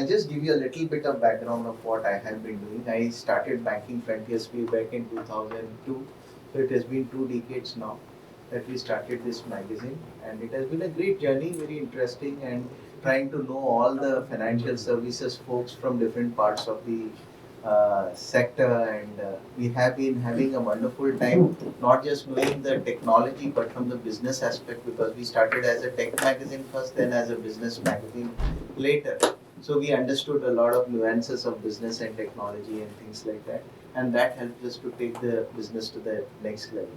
just give you a little bit of background of what I have been doing. I started Banking Frontiers way back in 2002. So it has been 2 decades now that we started this magazine, and it has been a great journey, very interesting, and trying to know all the financial services folks from different parts of the sector, and we have been having a wonderful time, not just knowing the technology but from the business aspect, because we started as a tech magazine first, then as a business magazine later. So we understood a lot of nuances of business and technology and things like that, and that helped us to take the business to the next level.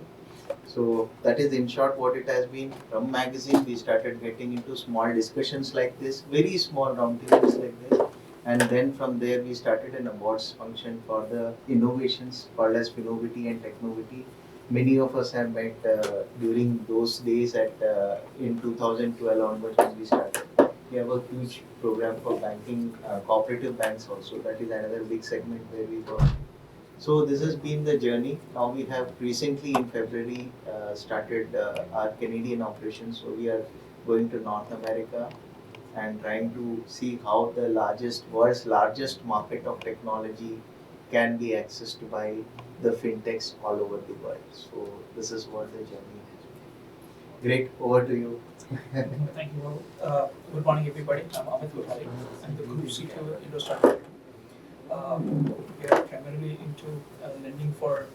So that is in short what it has been. From magazine we started getting into small discussions like this, very small roundtables like this, and then from there we started an awards function for the innovations called as Finovity and Technovity. Many of us have met during those days in 2012 onwards when we started. We have a huge program for banking, cooperative banks also. That is another big segment where we work. So this has been the journey. Now we have recently in February started our Canadian operations. So we are going to North America and trying to see how the world's largest market of technology can be accessed by the fintechs all over the world. So this is what the journey has been. Great, over to you. Thank you, Rahul. Good morning, everybody. I'm Amit Kothari. I'm the Group CTO at IndoStar Capital. We are primarily into lending for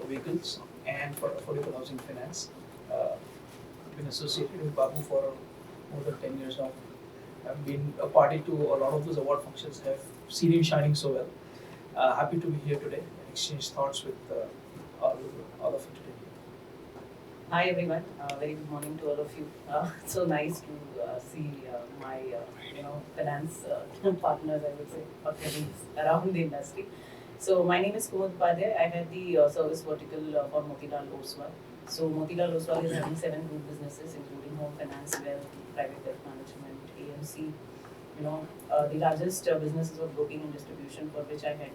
vehicles and for affordable housing finance. I've been associated with Babu for more than 10 years now. I've been a party to a lot of those award functions, have seen him shining so well. Happy to be here today and exchange thoughts with all of you today. Hi everyone, very good morning to all of you. It's so nice to see my finance partners, I would say, or colleagues around the industry. So my name is Kumud Upadhyay. I had the service vertical for Motilal Oswal. So Motilal Oswal is having 7 group businesses, including home finance, wealth, private wealth management, AMC. The largest businesses of broking and distribution, for which I had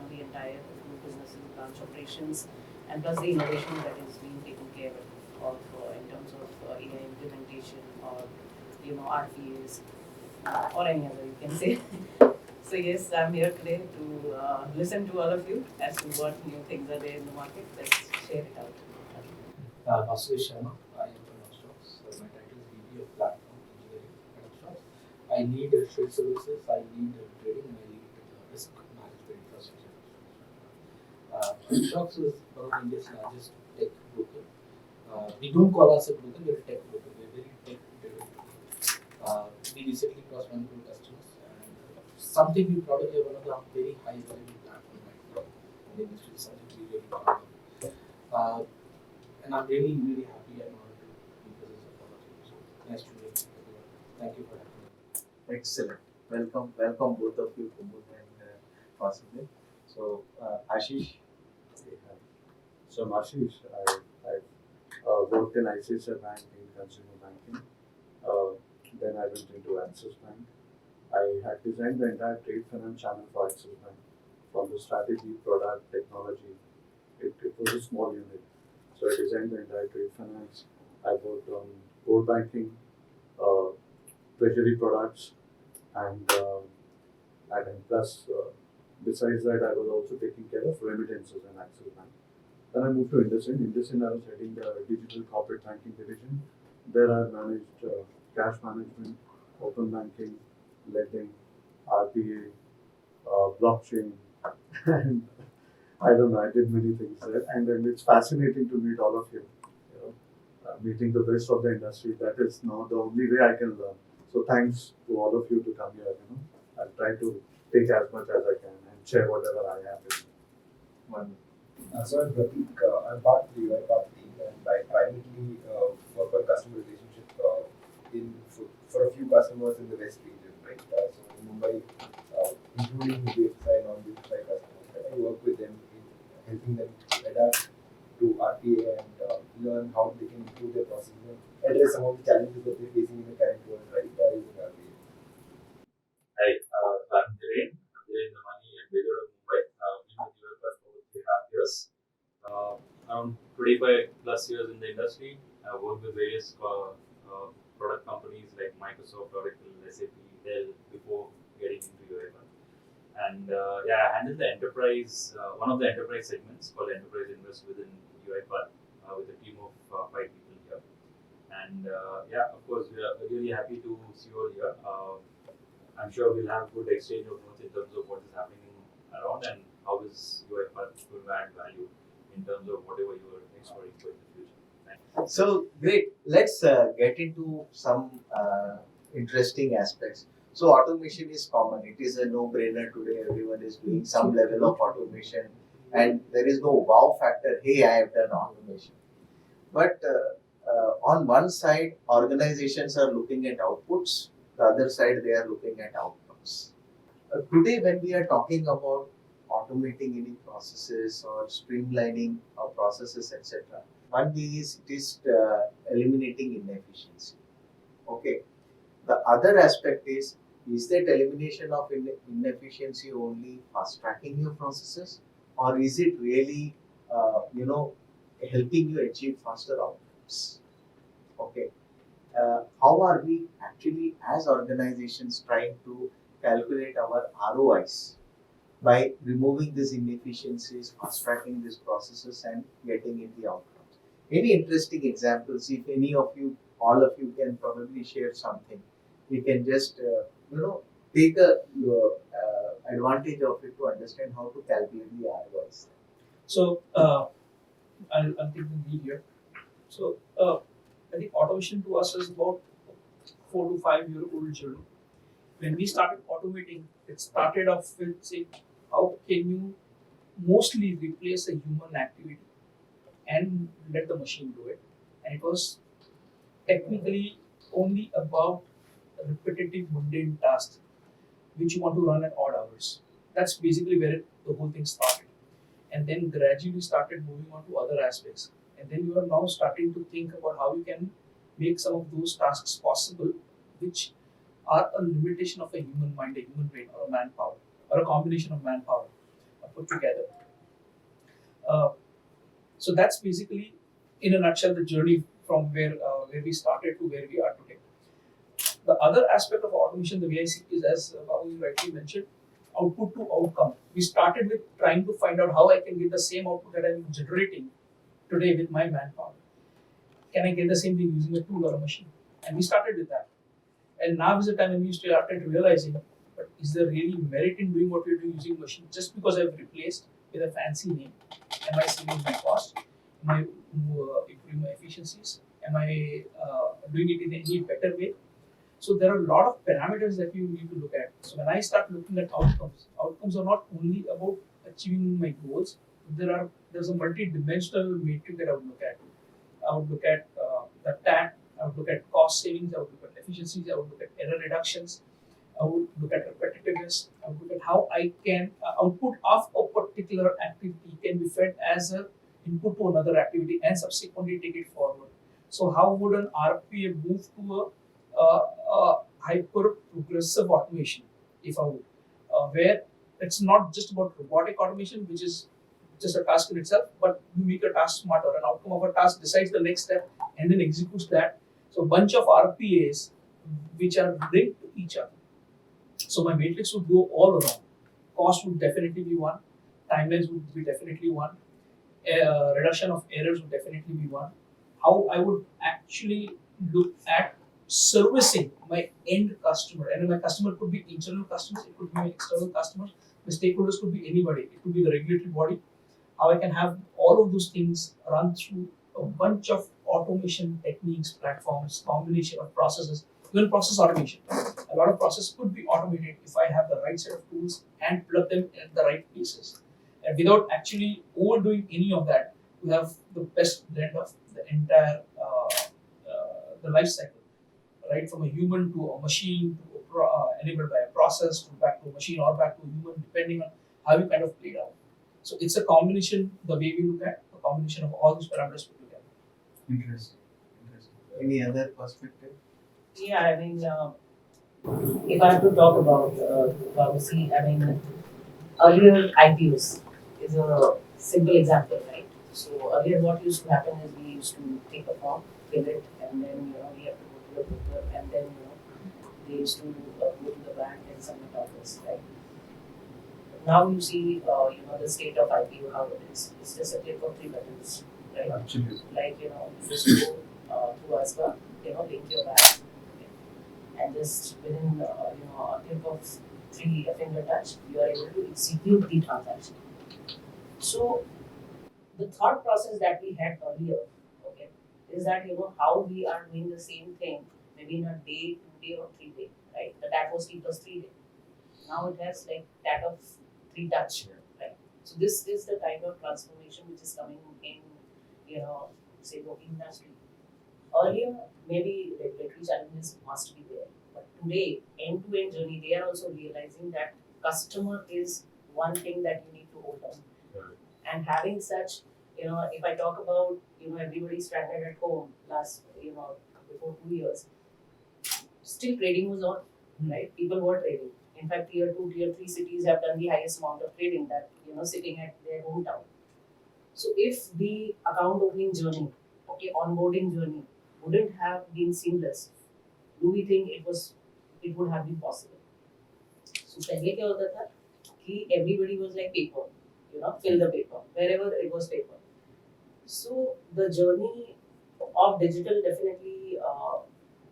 the entire group businesses, branch operations, and plus the innovation that is being taken care of in terms of AI implementation or RPAs or any other you can say. So yes, I'm here today to listen to all of you as to what new things are there in the market. Let's share it out. Vasudev Sharma, I am from Upstox. My title is VP of Platform Engineering at Upstox. I lead trade services, I lead trading, and I lead risk management infrastructure. Upstox is one of India's largest tech broker. We don't call ourselves a broker, we're a tech broker. We're very tech driven. We recently crossed 1 crore customers, and something we probably are one of the very high value platforms right now in the industry, something we really proud of. And I'm really, really happy and honored to be present of all of you. So nice to meet everyone. Thank you for having me. Excellent. Welcome both of you, Kumud and Vasudev. So Ashish. So I'm Ashish. I worked in ICICI Bank in consumer banking. Then I went into Axis Bank. I had designed the entire trade finance channel for Axis Bank, from the strategy, product, technology. It was a small unit. So I designed the entire trade finance. I worked on core banking, treasury products, and plus, besides that, I was also taking care of remittances in Axis Bank. Then I moved to IndoSIN. IndoSIN, I was heading the digital corporate banking division. There I managed cash management, open banking, lending, RPA, blockchain, and I don't know, I did many things there. And then it's fascinating to meet all of you. Meeting the best of the industry, that is now the only way I can learn. So thanks to all of you to come here. I'll try to take as much as I can and share whatever I have with you. So I'm Pratik, I'm part of the UI part team, and I primarily work on customer relationship for a few customers in the West region, right? So in Mumbai, including BFSI and non-BFSI customers, I work with them in helping them adapt to RPA and learn how they can improve their processes and address some of the challenges that they're facing in the current world, right? Using RPA. Hi, I'm Dhiren. I'm Dhiren Damani. I'm based out of Mumbai. Been with UFS for 3.5 years. Around 25 plus years in the industry. I've worked with various product companies like Microsoft, Oracle, SAP, Dell before into UiPath. And I handle the enterprise, one of the enterprise segments called Enterprise Invest within UiPath with a team of 5 people here. And of course, we are really happy to see you all here. I'm sure we'll have good exchange of notes in terms of what is happening around and how is UiPath going to add value in terms of whatever you are exploring for in the future. Thanks. So great. Let's get into some interesting aspects. So automation is common. It is a no-brainer today. Everyone is doing some level of automation, and there is no wow factor. Hey, I have done automation. But on one side, organizations are looking at outputs. The other side, they are looking at outcomes. Today, when we are talking about automating any processes or streamlining our processes, etc., one thing is it is eliminating inefficiency. Okay. The other aspect is that elimination of inefficiency only fast tracking your processes, or is it really, helping you achieve faster outcomes? Okay. How are we actually, as organizations, trying to calculate our ROIs by removing these inefficiencies, fast tracking these processes, and getting in the outcomes? Any interesting examples? If any of you, all of you, can probably share something, we can just take a advantage of it to understand how to calculate the ROIs. So I'll take the lead here. So I think automation to us is about 4 to 5 year old journey. When we started automating, it started off with saying, how can you mostly replace a human activity and let the machine do it? And it was technically only about repetitive mundane tasks which you want to run at odd hours. That's basically where the whole thing started. And then gradually started moving on to other aspects. And then you are now starting to think about how you can make some of those tasks possible, which are a limitation of a human mind, a human brain, or a manpower, or a combination of manpower put together. So that's basically, in a nutshell, the journey from where we started to where we are today. The other aspect of automation, the way I see, is, as Babu rightly mentioned, output to outcome. We started with trying to find out how I can get the same output that I'm generating today with my manpower. Can I get the same thing using a tool or a machine? And we started with that. And now is the time when we started realizing, but is there really merit in doing what we're doing using machine? Just because I've replaced with a fancy name, am I saving my cost? Am I improving my efficiencies? Am I doing it in any better way? So there are a lot of parameters that you need to look at. So when I start looking at outcomes are not only about achieving my goals. There's a multi-dimensional matrix that I would look at. I would look at the TAT. I would look at cost savings. I would look at efficiencies. I would look at error reductions. I would look at repetitiveness. I would look at how I can output of a particular activity can be fed as an input to another activity and subsequently take it forward. So how would an RPA move to a hyper progressive automation, if I would, where it's not just about robotic automation, which is just a task in itself, but you make a task smarter. An outcome of a task decides the next step and then executes that. So a bunch of RPAs which are linked to each other. So my matrix would go all around. Cost would definitely be one. Timelines would be definitely one. Reduction of errors would definitely be one. How I would actually look at servicing my end customer, and my customer could be internal customers, it could be my external customers, the stakeholders could be anybody, it could be the regulatory body. How I can have all of those things run through a bunch of automation techniques, platforms, combination of processes, even process automation. A lot of process could be automated if I have the right set of tools and plug them in the right places. And without actually overdoing any of that, we have the best blend of the entire the life cycle. Right, from a human to a machine to enabled by a process to back to a machine or back to a human, depending on how you kind of played out. So it's a combination, the way we look at a combination of all these parameters put together. Interesting. Any other perspective? Yeah, I mean, if I have to talk about policy, I mean, earlier IPOs is a simple example, right? So earlier what used to happen is we used to take a form, fill it, and then we have to go to the broker, and then decades to go to the bank and submit office, right? Now you see, the state of IPO, how it is. It's just a click of 3 buttons, right? Absolutely. Like, you just go through ASPA, link your bank, okay? And just within, a click of a finger touch, you are able to execute the transaction. So the thought process that we had earlier, okay, is that, how we are doing the same thing, maybe in a day, 2 day, or 3 day, right? The that was T plus 3 day. Now it has like that of 3 touch, right? So this is the kind of transformation which is coming in, say, working industry. Earlier, maybe regulatory challenges must be there, but today, end-to-end journey, they are also realizing that customer is one thing that you need to hold on. Right. And having such, if I talk about, everybody stranded at home last, before 2 years, still trading was on, right? People were trading. In fact, tier 2, tier 3 cities have done the highest amount of trading that, sitting at their hometown. So if the account opening journey, okay, onboarding journey wouldn't have been seamless, do we think it would have been possible? So पहले क्या होता था कि everybody was like paper, fill the paper, wherever it was paper. So the journey of digital definitely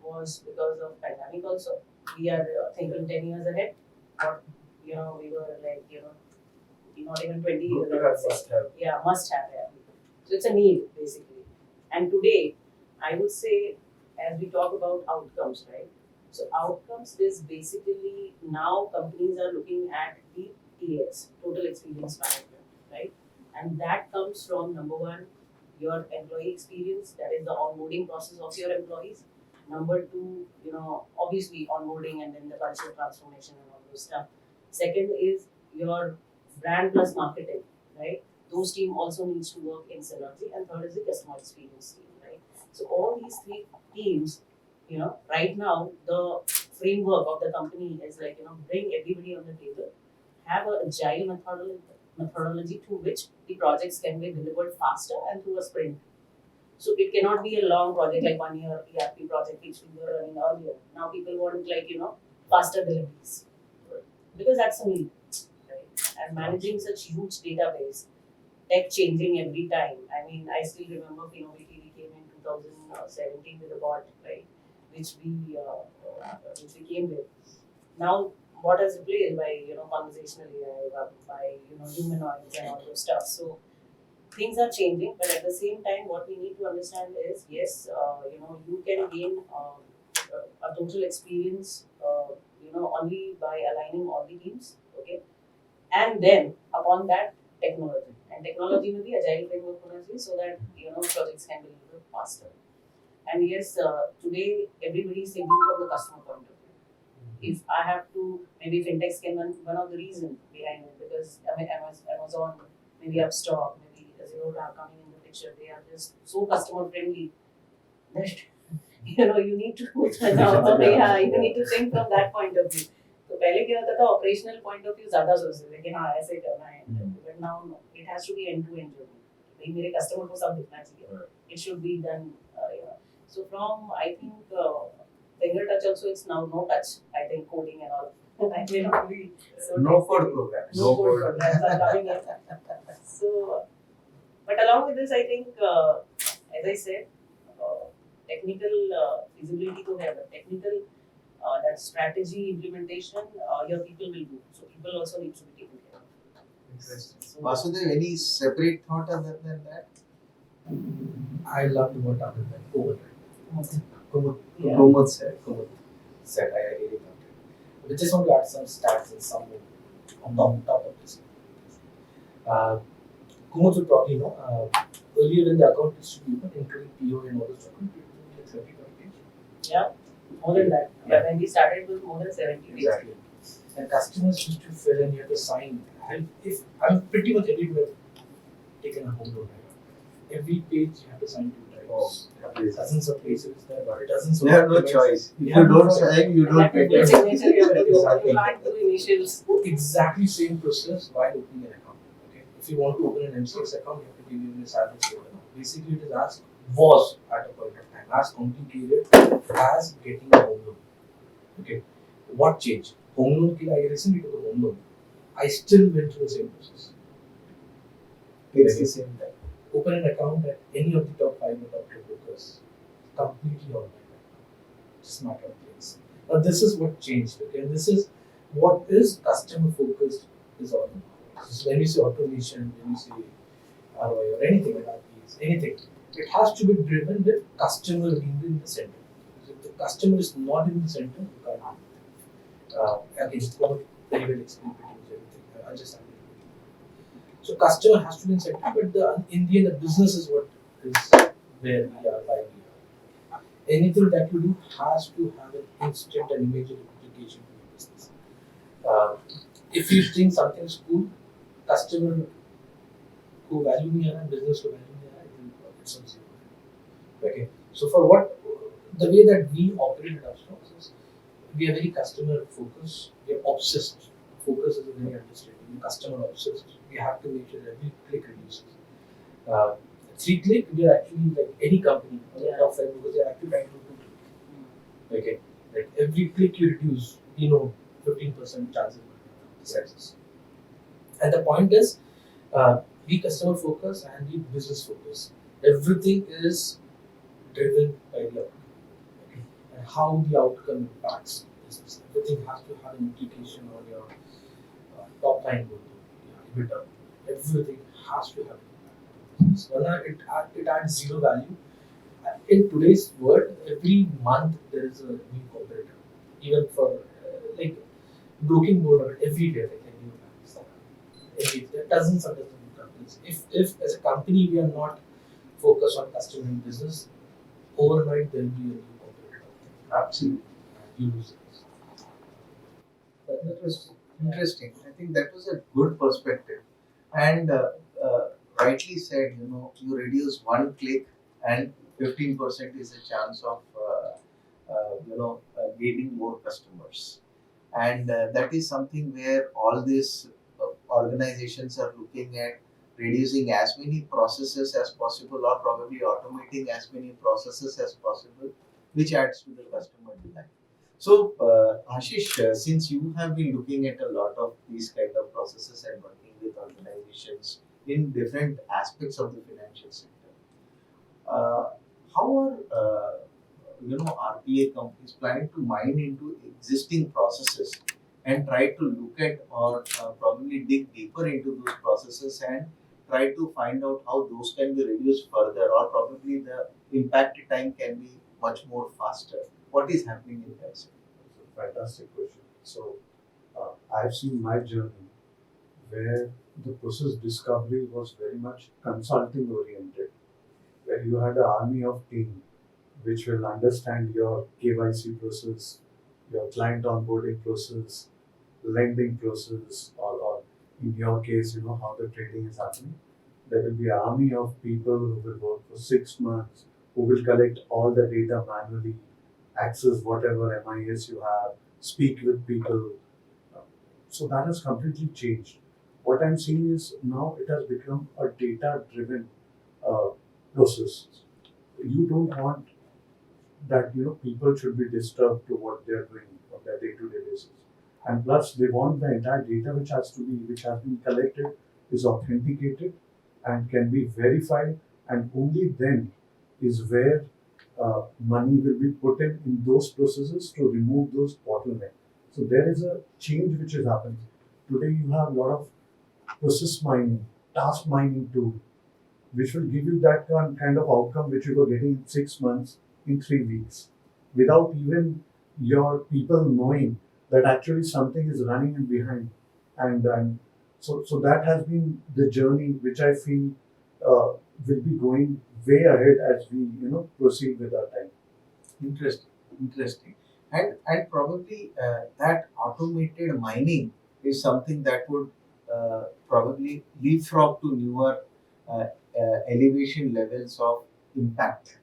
was because of pandemic also. We are thinking 10 years ahead. What, we were like, not even 20 years ahead. Yeah, must have. Yeah. So it's a need basically. And today, I would say, as we talk about outcomes, right? So outcomes is basically now companies are looking at the TX, total experience management, right? And that comes from number one, your employee experience, that is the onboarding process of your employees. Number two, obviously onboarding and then the cultural transformation and all those stuff. Second is your brand plus marketing, right? Those team also needs to work in synergy. And third is the customer experience team, right? So all these 3 teams, right now the framework of the company is like, bring everybody on the table, have an agile methodology through which the projects can be delivered faster and through a sprint. So it cannot be a long project like 1 year ERP project which we were running earlier. Now people want like, faster deliveries. Right. Because that's a need, right? And managing such huge database, tech changing every time. I mean, I still remember we came in 2017 with a bot, right? Which we came with. Now what is replaced by conversational AI, by humanoids and all those stuff. So things are changing, but at the same time, what we need to understand is yes, you can gain a total experience, only by aligning all the teams, okay, and then upon that technology. And technology may be agile framework होना चाहिए so that projects can be delivered faster. And yes, today everybody is thinking from the customer point of view. If I have to, maybe fintechs can one of the reason behind it, because Amazon, maybe Upstox, maybe Zero coming in the picture, they are just so customer friendly that you need to you need to think from that point of view. तो पहले क्या होता था operational point of view ज़्यादा सोचते थे कि हाँ ऐसे करना है, but now no, it has to be end to end journey. भाई मेरे customer को सब दिखना चाहिए. It should be done. So from I think finger touch also, it's now no touch. I think coding and all. I may not be so No code programs. No code programs are coming in. So, but along with this, I think, as I said, technical feasibility to have, but technical that strategy implementation, your people will do. So people also need to be taken care of. Interesting. So, Vasudev, any separate thought other than that? I love the word other than Kumud. Yeah. Kumud said. I really loved it. We just want to add some stats and some on top of this. Kumud would probably know, earlier when the account used to be open, including PO and all those documents, it was like 30 pages. Yeah, more than that. Yeah, when we started, it was more than 70 pages. Exactly. And customers used to fill in, you have to sign. If I'm pretty much ready to have taken a home loan. Every page you have to sign 2 times. Dozens of places there, but dozens of You have no documents. choice. If You have you no don't choice. sign, you don't get Your it. signature, you have to do. Exactly. You can't do initials. Exactly same process while opening an account. Okay, if you want to open an MCX account, you have to give your salary statement. Basically, it is was at a point of time as complicated as getting a home loan. Okay, What changed? Home loan के लिए I recently took a home loan. I still went through the same process. It's the same time. Open an account at any of the top 5 or top 10 brokers. Completely online. Just matter of days. Now this is what changed. Okay, and this is what is customer focused is all about. So when you say automation, when you say ROI or anything like RPs, anything, it has to be driven with customer being in the center. If the customer is not in the center, you can't do it. Again, Kumud very well explained everything. I'll just add it. So customer has to be in center, but in the end, the business is what is where we are, why we are. Anything that you do has to have an instant and immediate application to your business. If you think something is cool, customer को value नहीं आ रहा, business को value नहीं आ रहा, it's on zero. Okay. So for what the way that we operate at Upstox is we are very customer focused. We are obsessed. Focus is a very understatement. We're customer obsessed. We have to make sure that every click reduces. 3 click, we are actually like any company on the top 5 because they are actually trying to do 2 click. Okay. Like every click you reduce, 15% chances of success. And the point is, be customer focused and be business focused. Everything is driven by the outcome. Okay? And how the outcome impacts business. Everything has to have an implication on your top line goal, EBITDA. Everything has to have an impact on business. It adds zero value. In today's world, every month there is a new competitor. Even for like broking board, every day like new banks. There are dozens of companies. If as a company we are not focused on customer and business, overnight there will be a new competitor. Absolutely. You lose it. That was interesting. I think that was a good perspective. And rightly said, you reduce 1 click and 15% is a chance of, gaining more customers. And that is something where all these organizations are looking at reducing as many processes as possible or probably automating as many processes as possible, which adds to the customer delight. So, Ashish, since you have been looking at a lot of these kind of processes and working with organizations in different aspects of the financial sector, how are RPA companies planning to mine into existing processes and try to look at or probably dig deeper into those processes and try to find out how those can be reduced further or probably the impact time can be much more faster? What is happening in that sector? It's a fantastic question. So, I've seen my journey where the process discovery was very much consulting oriented, where you had an army of team which will understand your KYC process, your client onboarding process, lending process, or in your case, how the trading is happening. There will be an army of people who will work for 6 months, who will collect all the data manually, access whatever MIS you have, speak with people. So that has completely changed. What I'm seeing is now it has become a data-driven process. You don't want that people should be disturbed to what they're doing on their day-to-day basis, and plus they want the entire data which has been collected is authenticated and can be verified, and only then is where money will be put in those processes to remove those bottlenecks. So there is a change which is happening. Today you have a lot of process mining, task mining tool, which will give you that kind of outcome which you were getting in 6 months, in 3 weeks, without even your people knowing that actually something is running in behind. And so that has been the journey which I feel will be going way ahead as we proceed with our time. Interesting. And probably that automated mining is something that would probably leapfrog to newer elevation levels of impact.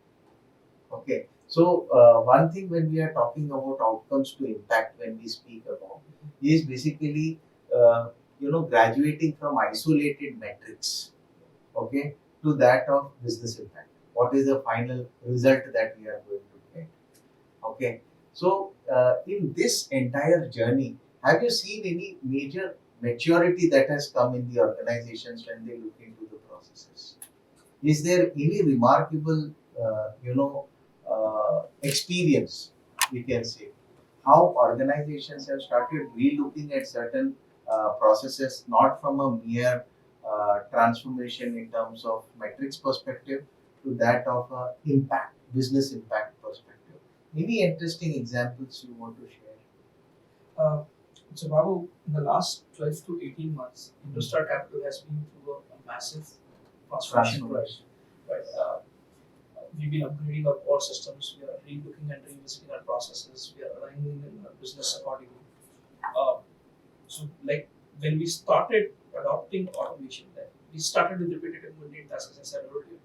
Okay. So one thing when we are talking about outcomes to impact, when we speak about, is basically graduating from isolated metrics, okay, to that of business impact. What is the final result that we are going to get? Okay. So, in this entire journey, have you seen any major maturity that has come in the organizations when they look into the processes? Is there any remarkable, experience we can say? How organizations have started re-looking at certain processes, not from a mere transformation in terms of metrics perspective to that of impact, business impact perspective. Any interesting examples you want to share? Uh, so Babu, in the last 12 to 18 months, IndoStar Capital has been through a massive transformation. Right. We've been upgrading our core systems. We are re-looking and revisiting our processes. We are aligning our business accordingly. So, like when we started adopting automation, then we started with repetitive mundane tasks, as I said earlier.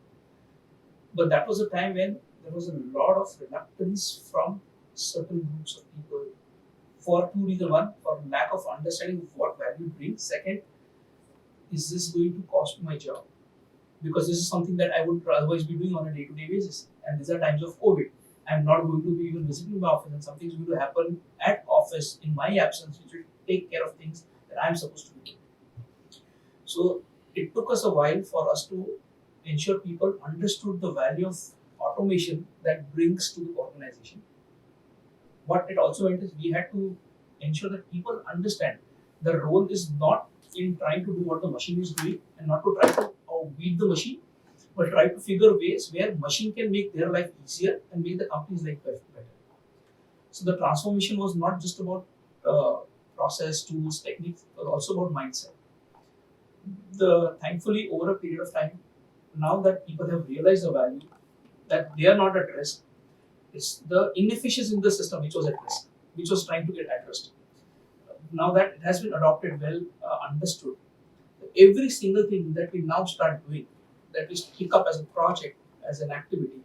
But that was a time when there was a lot of reluctance from certain groups of people for two reasons. One, for lack of understanding what value it brings. Second, is this going to cost me my job? Because this is something that I would otherwise be doing on a day-to-day basis. And these are times of COVID. I'm not going to be even visiting my office, and something's going to happen at office in my absence, which will take care of things that I'm supposed to be doing. So it took us a while for us to ensure people understood the value of automation that brings to the organization. What it also meant is we had to ensure that people understand the role is not in trying to do what the machine is doing and not to try to outbeat the machine, but try to figure ways where machine can make their life easier and make the company's life better. So the transformation was not just about process, tools, techniques, but also about mindset. Thankfully, over a period of time, now that people have realized the value, that they are not at risk, it's the inefficiency in the system which was at risk, which was trying to get addressed. Now that it has been adopted, well understood, every single thing that we now start doing, that we pick up as a project, as an activity,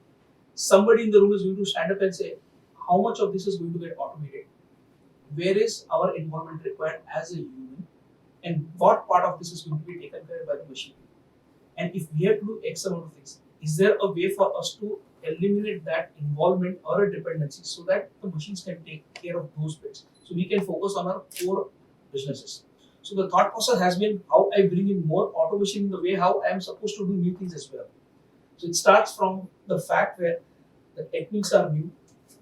somebody in the room is going to stand up and say, how much of this is going to get automated? Where is our involvement required as a human? And what part of this is going to be taken care of by the machine? And if we have to do X amount of things, is there a way for us to eliminate that involvement or a dependency so that the machines can take care of those bits? So we can focus on our core businesses. So the thought process has been how I bring in more automation in the way how I am supposed to do new things as well. So it starts from the fact where the techniques are new,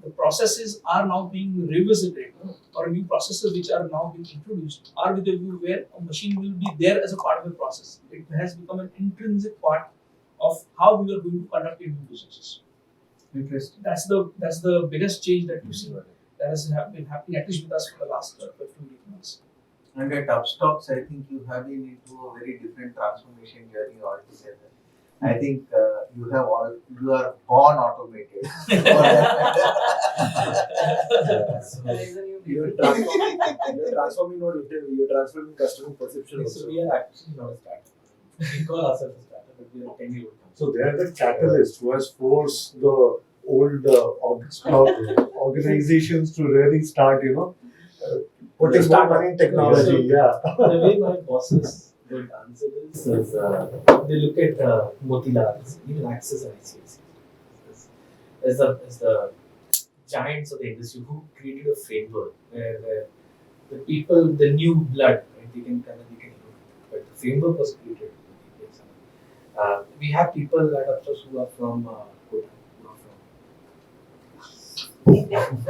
the processes are now being revisited, or new processes which are now being introduced are with a view where a machine will be there as a part of the process. It has become an intrinsic part of how we are going to conduct new businesses. Interesting. That's the biggest change that you see that has been happening at least with us for the last 15 months. And at Upstox, I think you have been into a very different transformation journey altogether. I think you are born automated. You're transforming not interview, you're transforming customer perception also. So we are actually not a startup. We call ourselves a startup, but we are a 10-year-old company. So they are the catalyst who has forced the old organizations to really start, putting more money in technology. The way my bosses would answer this is they look at Motilal, even Axis and ICICI as the giants of the industry who created a framework where the people, the new blood, right, they can but the framework was created. We have people at Upstox who are from Kota, who are from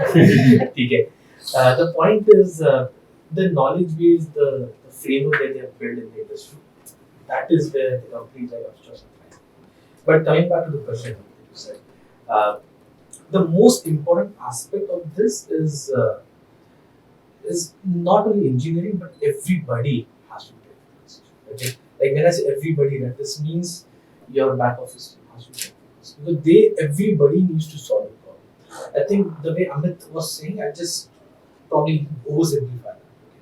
okay. The point is the knowledge base, the framework that they have built in the industry. That is where the companies like Upstox are trying. But coming back to the question that you said, the most important aspect of this is not only engineering, but everybody has to take this. Okay, like when I say everybody, that this means your back office has to take this because everybody needs to solve the problem. I think the way Amit was saying, I just probably oversimplify that. Okay?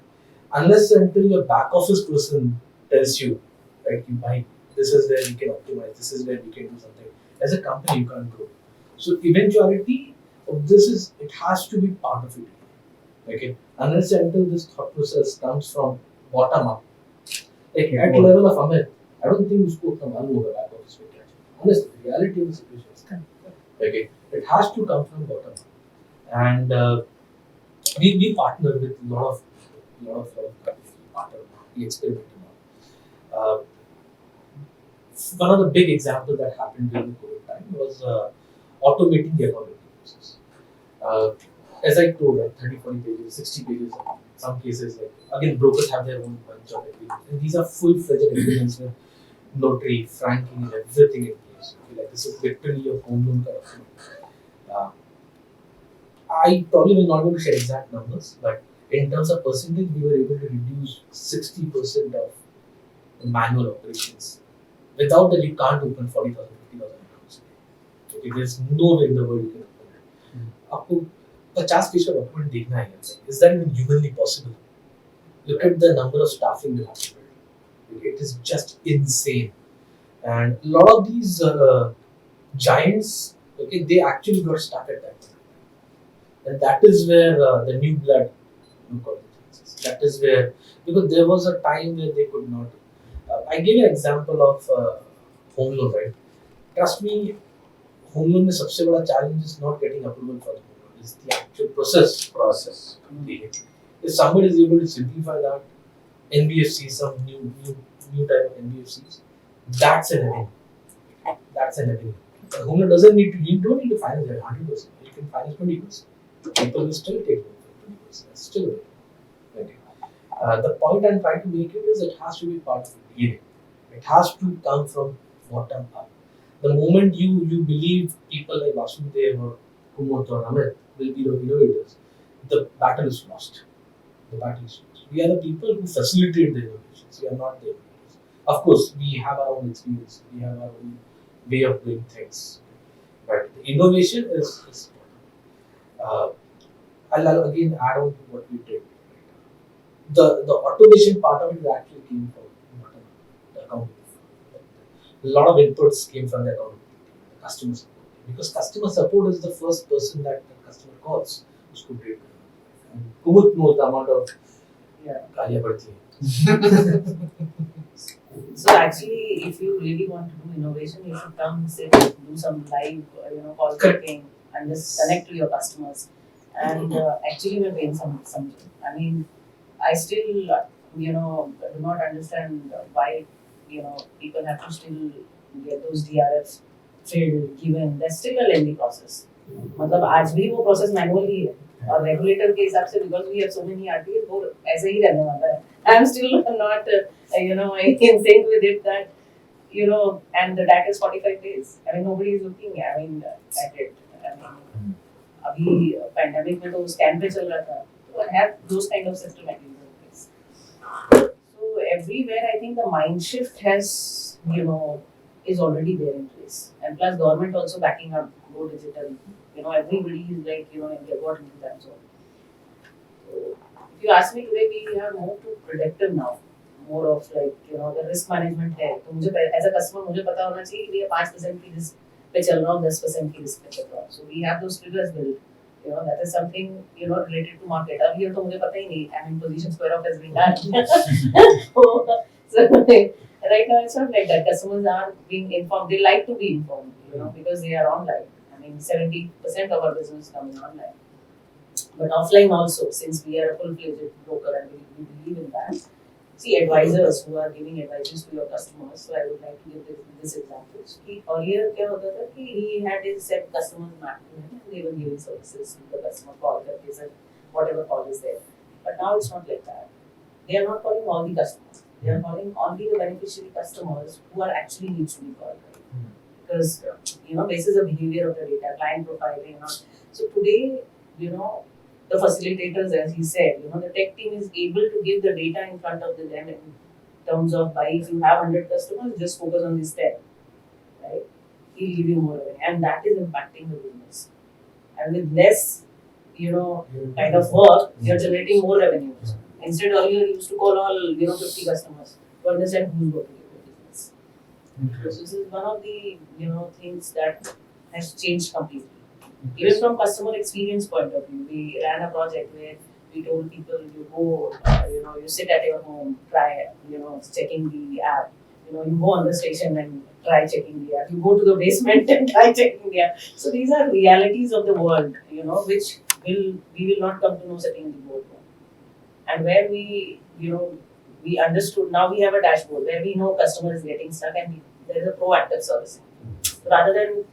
Unless until your back office person tells you, right, this is where we can optimize, this is where we can do something. As a company, you can't grow. So eventuality of this is it has to be part of it. Okay, unless until this thought process comes from bottom up. Like at the level of Amit, I don't think you spoke from Anu back office. Unless the reality of the situation is okay, it has to come from bottom up. And we partner with a lot of companies. We partner, we experiment now. One of the big examples that happened during the COVID time was automating the accounting process. Uh, as I told, like 30, 40 pages, 60 pages, in some cases, like again, brokers have their own bunch of agreements, and these are full-fledged agreements with notary, franking, and everything in place. Okay, like this is literally a home loan kind of thing. Uh, I probably will not be able to share exact numbers, but in terms of percentage, we were able to reduce 60% of the manual operations. Without that, you can't open 40,000, 50,000 accounts. Okay, there's no way in the world you can open it. आपको 50% document देखना है यार. Is that even humanly possible? Look at the number of staffing you have to build. It is just insane. And a lot of these giants, okay, they actually got stuck at that time. And that is where the new blood got influences. That is where, because there was a time where they could not. I gave you an example of home loan, right? Trust me, home loan में सबसे बड़ा challenge is not getting approval for the home loan. It's the actual process. If somebody is able to simplify that, NBFC, some new type of NBFCs, that's an avenue. That's an avenue. The home loan doesn't need to. You don't need to finance it 100%. You can finance 20%. People will still take loan for 20%. That's still okay. Okay. The point I'm trying to make it is it has to be part of the DNA. It has to come from bottom up. The moment you believe people like Vasudev or Kumud or Amit will be the innovators, the battle is lost. The battle is lost. We are the people who facilitate the innovations. We are not the innovators. Of course, we have our own experience. We have our own way of doing things. But the innovation is I'll again add on to what we did. The automation part of it actually came from the accounting. A lot of inputs came from the accounting, the customer support. Because customer support is the first person that the customer calls. Usko break. And Kumud knows the amount of गालियाँ पड़ती हैं. So actually, if you really want to do innovation, you should come sit, do some live, call checking, and just connect to your customers. And actually, we're paying some. I mean, I still, do not understand why, people have to still get those DRFs filled, given. That's still a lengthy process. मतलब आज भी वो process manually है. और regulator के हिसाब से because we have so many RTAs वो ऐसे ही रहने वाला है. I'm still not, in sync with it that, and the DAT is 45 days. I mean, nobody is looking, at it. I mean, अभी pandemic में तो scan पे चल रहा था. So I have those kind of system in place. So everywhere, I think the mind shift has, is already there in place. And plus government also backing up, go digital. Everybody is like, what into that zone. So if you ask me today, we have moved to predictive now. More of like, the risk management है. तो मुझे as a customer मुझे पता होना चाहिए कि ये 5% की risk पे चल रहा हूँ, 10% की risk पे चल रहा हूँ. So we have those triggers built. That is something, related to market. Earlier तो मुझे पता ही नहीं. I mean, position square off has been done. So right now it's not like that. Customers are being informed. They like to be informed, because they are online. I mean, 70% of our business is coming online. But offline also, since we are a full-fledged broker and we believe in that. See, advisors who are giving advices to your customers. So I would like to give this example. Earlier, क्या होता था कि he had his set customers mapped to him and they were giving services to the customer call करके said whatever call is there. But now it's not like that. They are not calling all the customers. They are calling only the beneficiary customers who are actually needs to be called. Right? Because basis the behavior of the data, client profile, So today, the facilitators, as he said, the tech team is able to give the data in front of them in terms of if you have 100 customers, just focus on this 10, right? He'll give you more revenue, and that is impacting the business. And with less, kind of work, you're generating more revenues. Instead, earlier you used to call all, 50 customers to understand who's working in your business. So this is one of the, things that has changed completely. Even from customer experience point of view, we ran a project where we told people you go, you sit at your home, try, checking the app. You go on the station and try checking the app. You go to the basement and try checking the app. So these are realities of the world, which we will not come to know sitting in the boardroom. And where we understood, now we have a dashboard where we know customer is getting stuck and there is a proactive servicing. Rather than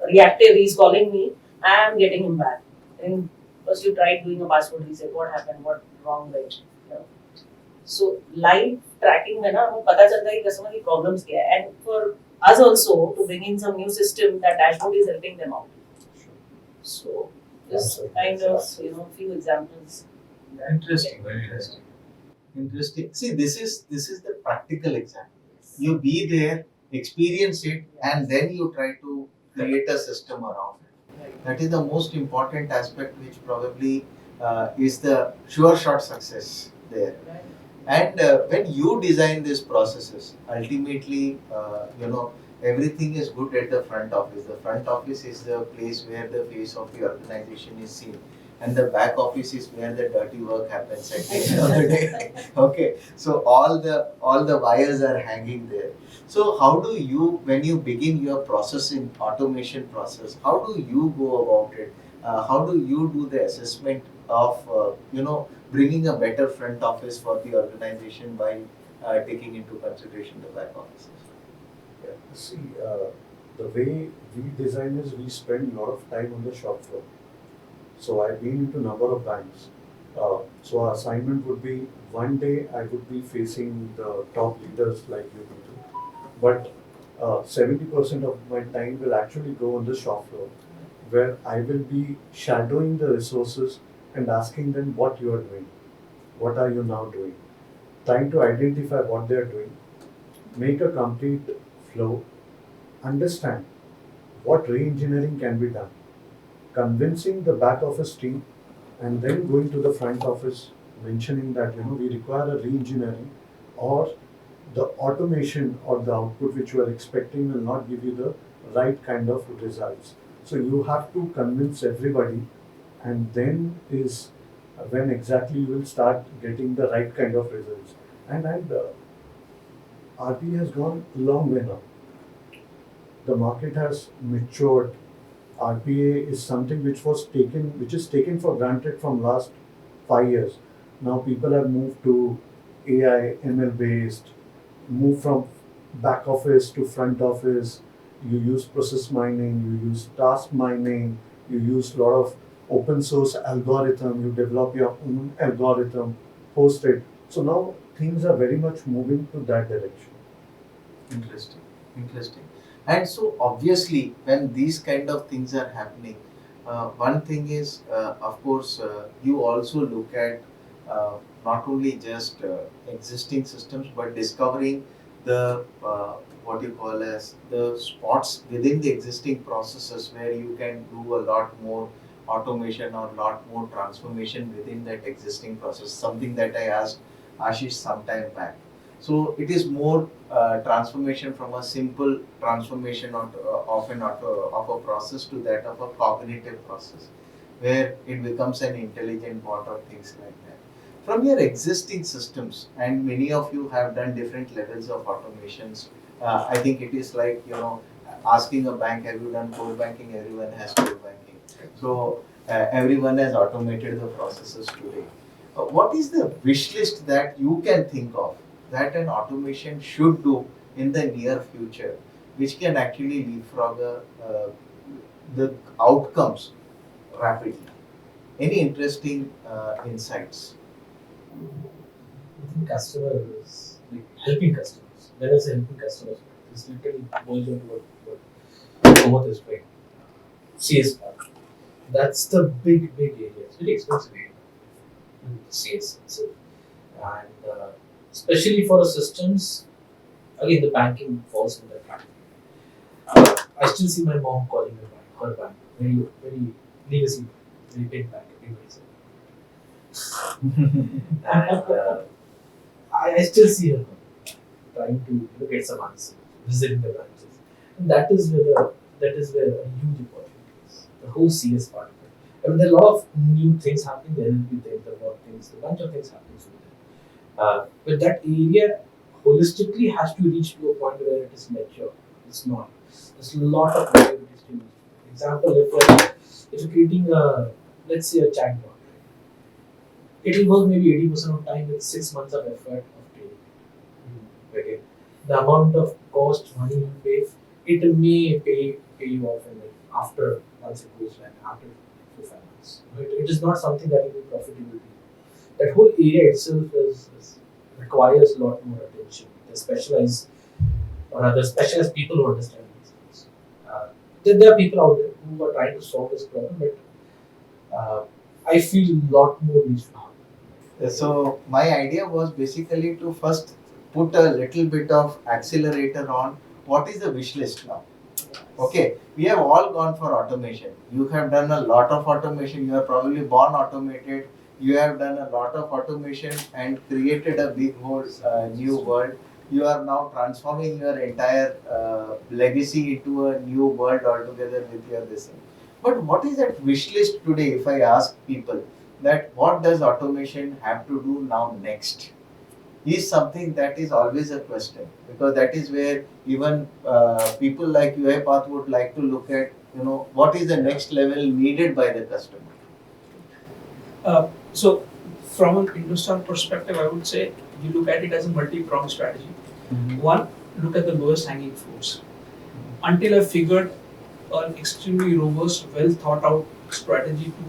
reactive, he's calling me, I am getting him back. And first you tried doing a password reset, what happened, what wrong went, you know. So live tracking में ना हमें पता चलता है कि customer की problems क्या है, and for us also to bring in some new system, that dashboard is helping them out. So just kind of few examples. Interesting, very interesting. Interesting. See, this is the practical example. You be there, experience it, and then you try to create a system around it. That is the most important aspect, which probably is the sure shot success there. And when you design these processes, ultimately, everything is good at the front office. The front office is the place where the face of the organization is seen, and the back office is where the dirty work happens at the end of the day. Okay, so all the wires are hanging there. So how do you, when you begin your processing automation process, how do you go about it? How do you do the assessment of bringing a better front office for the organization by taking into consideration the back office? Yeah. See, the way we design is we spend a lot of time on the shop floor. So I've been into a number of banks. So our assignment would be one day I would be facing the top leaders like you people, but 70% of my time will actually go on the shop floor, where I will be shadowing the resources and asking them what you are doing, what are you now doing, trying to identify what they are doing, make a complete flow, understand what re-engineering can be done, convincing the back office team, and then going to the front office mentioning that we require a re-engineering, or the automation or the output which you are expecting will not give you the right kind of results. So you have to convince everybody, and then is when exactly you will start getting the right kind of results. And RBI has gone a long way now. The market has matured. RPA is something which is taken for granted from last 5 years. Now people have moved to AI, ML based, move from back office to front office. You use process mining, you use task mining, you use a lot of open source algorithm, you develop your own algorithm, host it. So now things are very much moving to that direction. Interesting. And so obviously, when these kind of things are happening, one thing is, of course, you also look at not only just existing systems, but discovering the what you call as the spots within the existing processes where you can do a lot more automation or a lot more transformation within that existing process. Something that I asked Ashish some time back. So it is more transformation from a simple transformation of a process to that of a cognitive process, where it becomes an intelligent bot or things like that. From your existing systems, and many of you have done different levels of automations. I think it is like asking a bank, have you done core banking? Everyone has core banking. So everyone has automated the processes today. What is the wish list that you can think of that an automation should do in the near future, which can actually leapfrog the outcomes rapidly? Any interesting insights? I think customers, like helping customers. When I say helping customers, this literally boils down to what Kumud is doing. CS part. That's the big area. It's very expensive area. CS itself. And especially for the systems, again the banking falls in that category. I still see my mom calling her bank, very legacy, very big bank, everybody said. And I still see her trying to get some answer, visiting the branches, and that is where a huge opportunity is. The whole CS part of it. I mean, there are a lot of new things happening. There will be the work things, a bunch of things happening over there. But that area holistically has to reach to a point where it is mature. It's not. There's a lot of maturity still. For example, if you're creating a let's say a chatbot. It will work maybe 80% of time with 6 months of effort of training. Okay. The amount of cost, money you pay, it may pay you off in like after once it goes live, after 4 5 months. It is not something that will be profitable. That whole area itself requires a lot more attention. The specialized people who understand these things. There are people out there who are trying to solve this problem, but I feel a lot more needs to happen. So my idea was basically to first put a little bit of accelerator on what is the wish list now. Okay, we have all gone for automation. You have done a lot of automation. You are probably born automated. You have done a lot of automation and created a big whole new world. You are now transforming your entire legacy into a new world altogether with your this thing. But what is that wish list today? If I ask people that what does automation have to do now next, is something that is always a question, because that is where even people like UiPath would like to look at, what is the next level needed by the customer. So from an IndoStar perspective, I would say you look at it as a multi-pronged strategy. One, look at the lowest hanging fruits. Until I figured an extremely robust, well thought out strategy to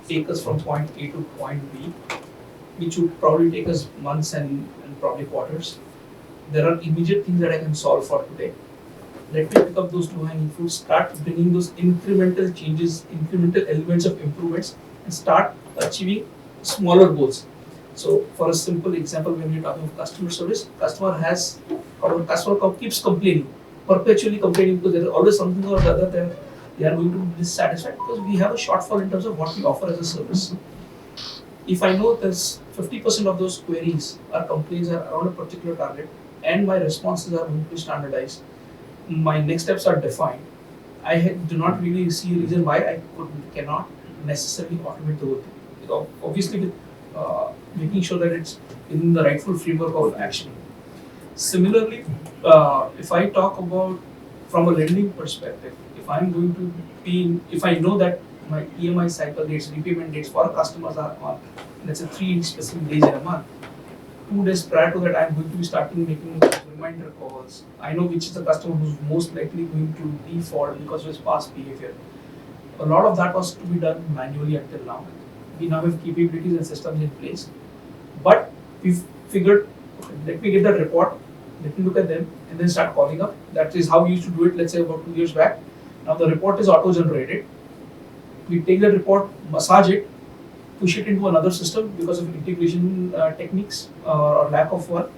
take us from point A to point B, which would probably take us months and probably quarters. There are immediate things that I can solve for today. Let me pick up those low hanging fruits, start bringing those incremental changes, incremental elements of improvements, and start achieving smaller goals. So, for a simple example, when you're talking of customer service, customer keeps complaining, perpetually complaining, because there is always something or the other that they are going to be dissatisfied because we have a shortfall in terms of what we offer as a service. If I know there's 50% of those queries or complaints are around a particular target and my responses are going to be standardized, my next steps are defined, I do not really see a reason why I cannot necessarily automate the whole thing. Obviously, with making sure that it's in the rightful framework of action. Similarly, if I talk about from a lending perspective, if I know that my EMI cycle dates, repayment dates for customers are on, let's say 3 specific days in a month, 2 days prior to that, I'm going to be starting making reminder calls. I know which is the customer who's most likely going to default because of his past behavior. A lot of that was to be done manually until now. We now have capabilities and systems in place, but we've figured, okay, let me get that report, let me look at them, and then start calling up. That is how we used to do it, let's say about 2 years back. Now the report is auto-generated. We take that report, massage it, push it into another system because of integration techniques or lack of one,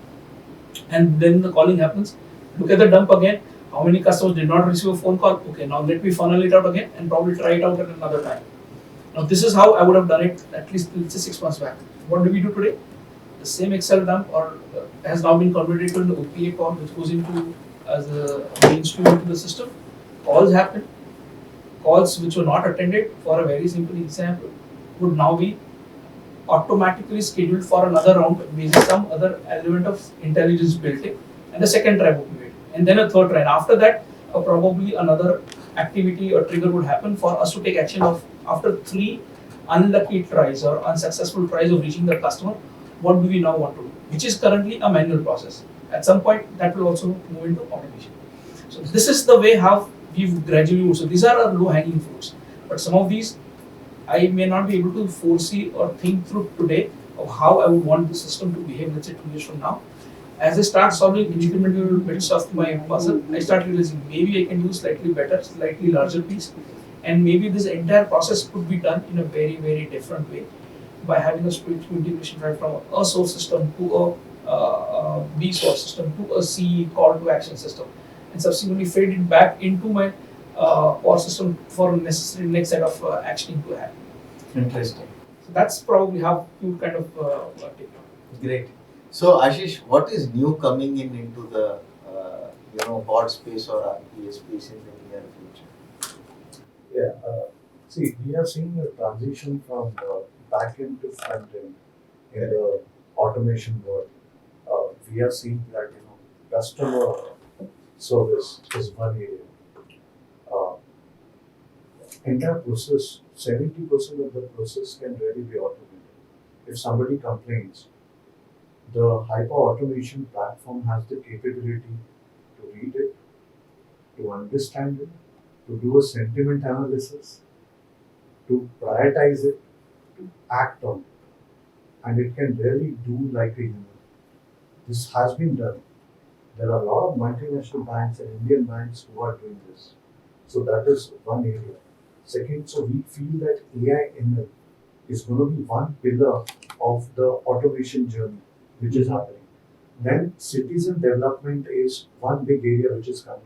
and then the calling happens. Look at the dump again. How many customers did not receive a phone call? Okay, now let me funnel it out again and probably try it out at another time. Now this is how I would have done it at least, let's say, 6 months back. What do we do today? The same Excel dump has now been converted to an OPA call, which goes into as a mainstream into the system. Calls happen. Calls which were not attended, for a very simple example, would now be automatically scheduled for another round with some other element of intelligence built in, and the second try would be made, and then a third try. And after that, probably another activity or trigger would happen for us to take action of after 3 unlucky tries or unsuccessful tries of reaching the customer. What do we now want to do? Which is currently a manual process. At some point, that will also move into automation. So this is the way how we've gradually moved. So these are our low-hanging fruits. But some of these, I may not be able to foresee or think through today of how I would want the system to behave, let's say 2 years from now. As I start solving incremental bits of my puzzle, I start realizing maybe I can do slightly better, slightly larger piece. And maybe this entire process could be done in a very, very different way by having a straight-through integration right from a source system to a B source system to a C call to action system, and subsequently fade it back into my core system for necessary next set of actioning to happen. Interesting. So that's probably how you kind of take it. Great. So Ashish, what is new coming into the bot space or RPA space in the near future? Yeah, see, we have seen a transition from back end to front end in the automation world. We have seen that customer service is one area. entire process, 70% of the process can really be automated. If somebody complains, the hyper automation platform has the capability to read it, to understand it, to do a sentiment analysis, to prioritize it, to act on it. And it can really do like a human. This has been done. There are a lot of multinational banks and Indian banks who are doing this. So that is one area. Second, so we feel that AI ML is going to be one pillar of the automation journey which is happening. Then citizen development is one big area which is coming.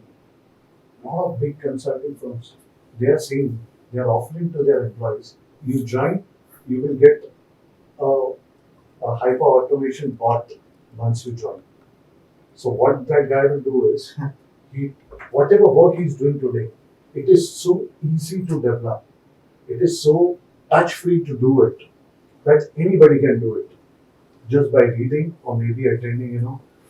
A lot of big consulting firms, they are saying, they are offering to their employees, you join, you will get a hyper automation bot once you join. So what that guy will do is, whatever work he's doing today, it is so easy to develop. It is so touch-free to do it that anybody can do it just by reading or maybe attending,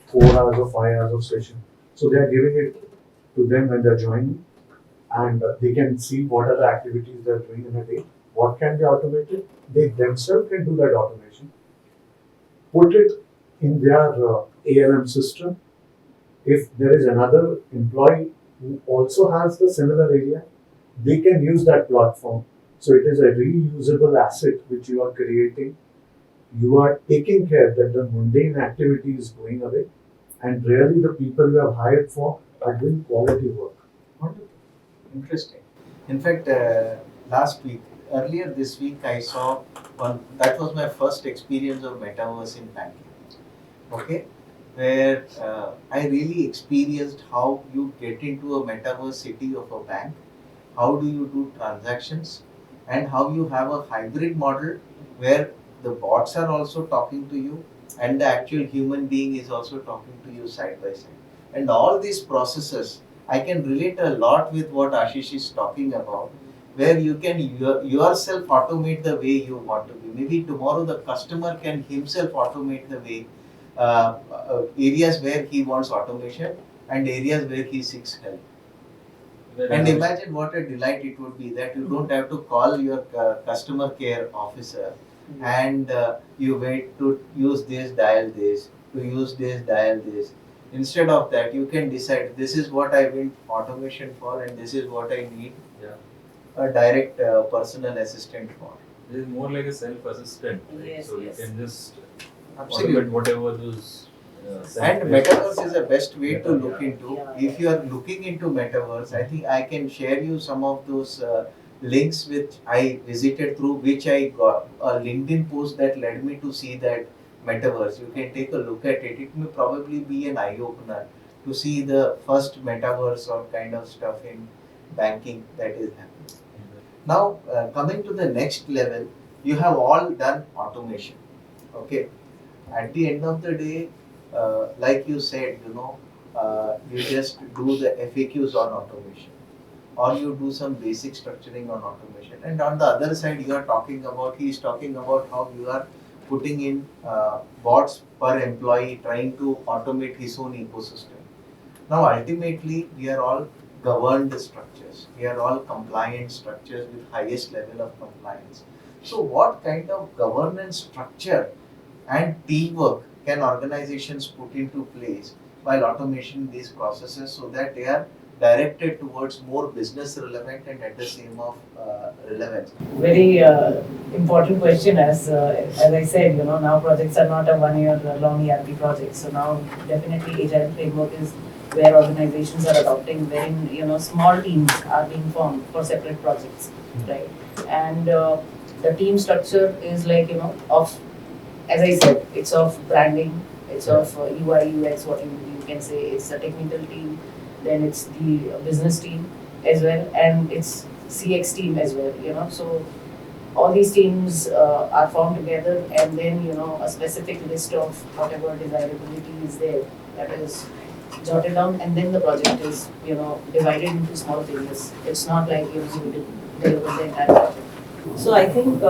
4 hours or 5 hours of session. So they are giving it to them when they're joining, and they can see what are the activities they're doing in a day. What can be automated? They themselves can do that automation. Put it in their ALM system. If there is another employee who also has the similar area, they can use that platform. So it is a reusable asset which you are creating. You are taking care that the mundane activity is going away, and really the people you have hired for are doing quality work. Wonderful. Interesting. In fact, earlier this week, I saw one. That was my first experience of metaverse in banking. Okay, where I really experienced how you get into a metaverse city of a bank, how do you do transactions, and how you have a hybrid model where the bots are also talking to you and the actual human being is also talking to you side by side. And all these processes, I can relate a lot with what Ashish is talking about, where you can yourself automate the way you want to be. Maybe tomorrow the customer can himself automate the way areas where he wants automation and areas where he seeks help. And imagine what a delight it would be that you don't have to call your customer care officer and you wait to use this, dial this, to use this, dial this. Instead of that, you can decide this is what I want automation for and this is what I need a direct personal assistant for. It is more like a self-assistant, right? Yes, So yes. you can just Absolutely. automate whatever those. And metaverse is the best way to look Yeah. into. Yeah. If you are looking into metaverse, I think I can share you some of those links which I visited, through which I got a LinkedIn post that led me to see that metaverse. You can take a look at it. It may probably be an eye opener to see the first metaverse or kind of stuff in banking that is happening. Now, coming to the next level, you have all done automation. Okay. At the end of the day, like you said, you just do the FAQs on automation, or you do some basic structuring on automation. And on the other side, he is talking about how you are putting in bots per employee, trying to automate his own ecosystem. Now, ultimately, we are all governed structures. We are all compliant structures with highest level of compliance. So, what kind of governance structure and teamwork can organizations put into place while automating these processes so that they are directed towards more business relevant and at the same of relevance? Very important question. As I said, now projects are not a 1 year long ERP project. So now definitely agile framework is where organizations are adopting, wherein small teams are being formed for separate projects, right? And the team structure is like of, as I said, it's of branding, it's of UI UX, what you can say. It's a technical team, then it's the business team as well, and it's CX team as well. So all these teams are formed together, and then a specific list of whatever desirability is there, that is jotted down, and then the project is divided into small phases. It's not like you deliver the entire project. So I think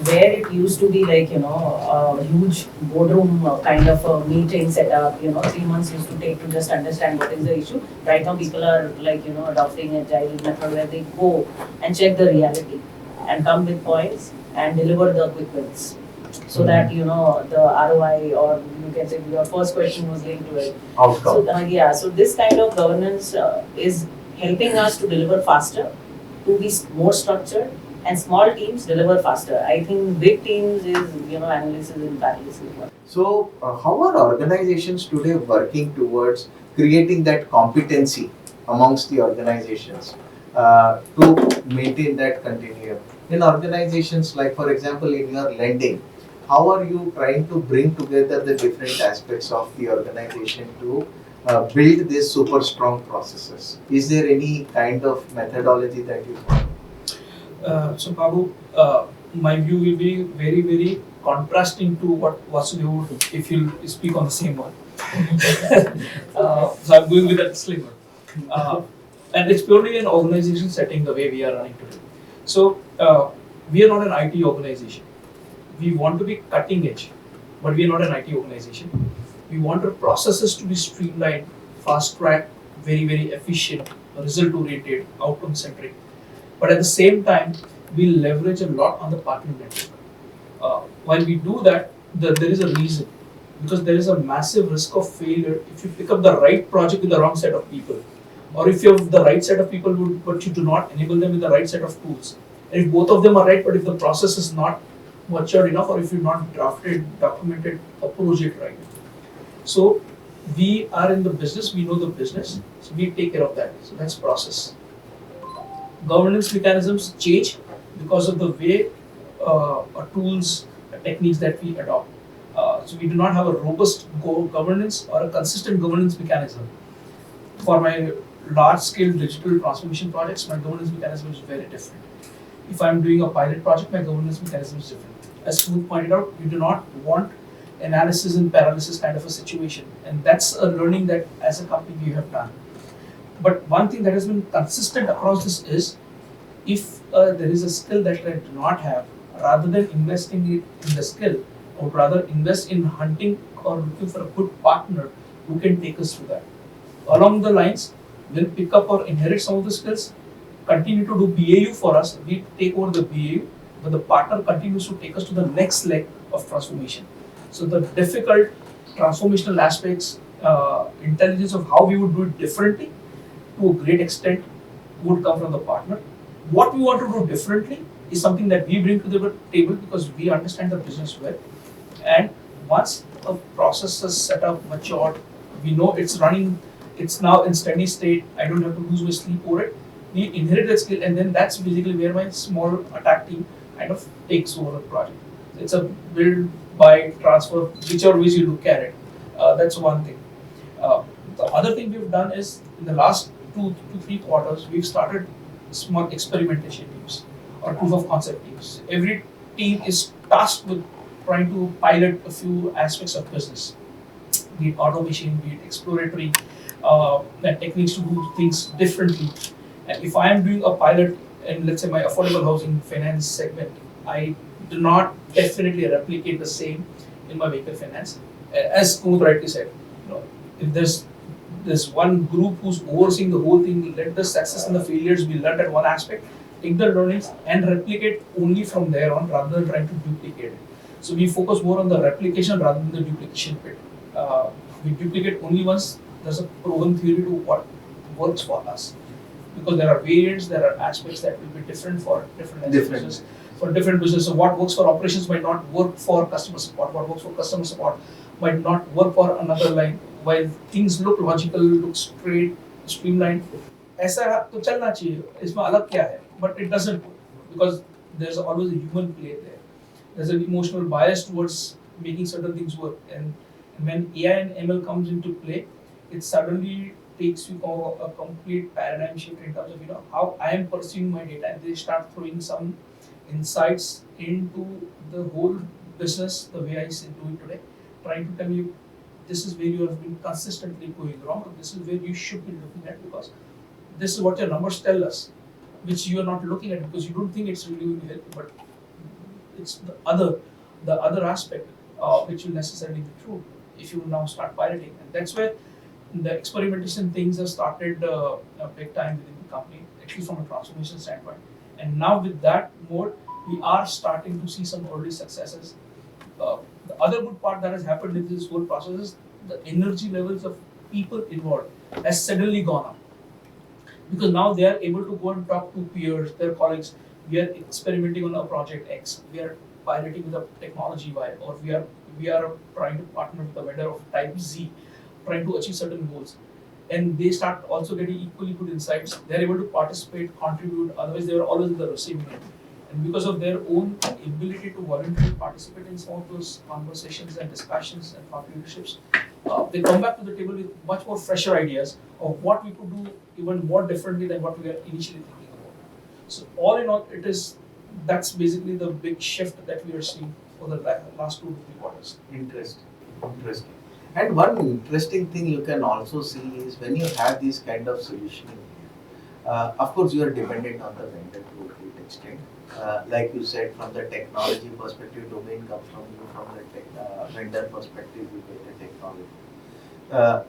where it used to be like, a huge boardroom kind of a meeting setup, 3 months used to take to just understand what is the issue. Right now people are like, adopting agile method where they go and check the reality and come with points and deliver the quick wins. So that, the ROI, or you can say your first question was linked to it. Outcome. So, so this kind of governance is helping us to deliver faster, to be more structured, and small teams deliver faster. I think big teams is, analysis and paralysis. So, how are organizations today working towards creating that competency amongst the organizations to maintain that continuum? In organizations like, for example, in your lending, how are you trying to bring together the different aspects of the organization to build these super strong processes? Is there any kind of methodology that you follow? So Babu, my view will be very, very contrasting to what Vasudev would, if you speak on the same one. So I'm going with that disclaimer. And it's purely an organization setting the way we are running today. So we are not an IT organization. We want to be cutting edge, but we are not an IT organization. We want our processes to be streamlined, fast track, very, very efficient, result oriented, outcome centric. But at the same time, we leverage a lot on the partner network. While we do that, there is a reason, because there is a massive risk of failure if you pick up the right project with the wrong set of people, or if you have the right set of people but you do not enable them with the right set of tools. And if both of them are right, but if the process is not matured enough, or if you've not drafted, documented, approach it right. So we are in the business, we know the business, so we take care of that. So that's process. Governance mechanisms change because of the way tools, techniques that we adopt. So we do not have a robust governance or a consistent governance mechanism. For my large-scale digital transformation projects, my governance mechanism is very different. If I'm doing a pilot project, my governance mechanism is different. As Kumud pointed out, we do not want analysis and paralysis kind of a situation, and that's a learning that as a company we have done. But one thing that has been consistent across this is, if there is a skill that I do not have, rather than investing it in the skill, I would rather invest in hunting or looking for a good partner who can take us through that. Along the lines, we'll pick up or inherit some of the skills, continue to do BAU for us, we take over the BAU, but the partner continues to take us to the next leg of transformation. So the difficult transformational aspects, intelligence of how we would do it differently, to a great extent, would come from the partner. What we want to do differently is something that we bring to the table because we understand the business well. And once a process is set up, matured, we know it's running, it's now in steady state, I don't have to lose my sleep over it. We inherit that skill, and then that's basically where my small attack team kind of takes over the project. It's a build, buy, transfer, whichever ways you look at it. That's one thing. The other thing we've done is, in the last 2 to 3 quarters, we've started small experimentation teams or proof of concept teams. Every team is tasked with trying to pilot a few aspects of business, be it automation, be it exploratory, techniques to do things differently. And if I am doing a pilot in, let's say, my affordable housing finance segment, I do not definitely replicate the same in my vehicle finance. As Kumud rightly said, if there's one group who's overseeing the whole thing, let the success and the failures be learned at one aspect, take the learnings and replicate only from there on, rather than trying to duplicate it. So we focus more on the replication rather than the duplication bit. We duplicate only once there's a proven theory to what works for us. Because there are variants, there are aspects that will be different for different businesses. For different businesses, so what works for operations might not work for customer support. What works for customer support might not work for another line. While things look logical, look straight, streamlined, ऐसा तो चलना चाहिए. इसमें अलग क्या है? But it doesn't work because there's always a human play there. There's an emotional bias towards making certain things work, and when AI and ML comes into play, it suddenly takes you a complete paradigm shift in terms of how I am pursuing my data, and they start throwing some insights into the whole business the way I do it today, trying to tell you this is where you have been consistently going wrong, and this is where you should be looking at, because this is what your numbers tell us, which you are not looking at because you don't think it's really going to help you, but it's the other aspect which will necessarily be true if you now start piloting, and that's where the experimentation things have started a big time within the company, actually from a transformation standpoint. And now with that mode, we are starting to see some early successes. The other good part that has happened in this whole process is the energy levels of people involved has suddenly gone up, because now they are able to go and talk to peers, their colleagues. We are experimenting on a project X. We are piloting with a technology Y, or we are trying to partner with a vendor of type Z, trying to achieve certain goals. And they start also getting equally good insights. They're able to participate, contribute. Otherwise, they were always in the receiving end. And because of their own ability to voluntarily participate in some of those conversations and discussions and thought leaderships, they come back to the table with much more fresher ideas of what we could do even more differently than what we were initially thinking about. So all in all, that's basically the big shift that we are seeing for the last 2 to 3 quarters. Interesting. And one interesting thing you can also see is when you have this kind of solutioning, of course you are dependent on the vendor to a great extent. Like you said, from the technology perspective, domain comes from you. From the vendor perspective, you get the technology.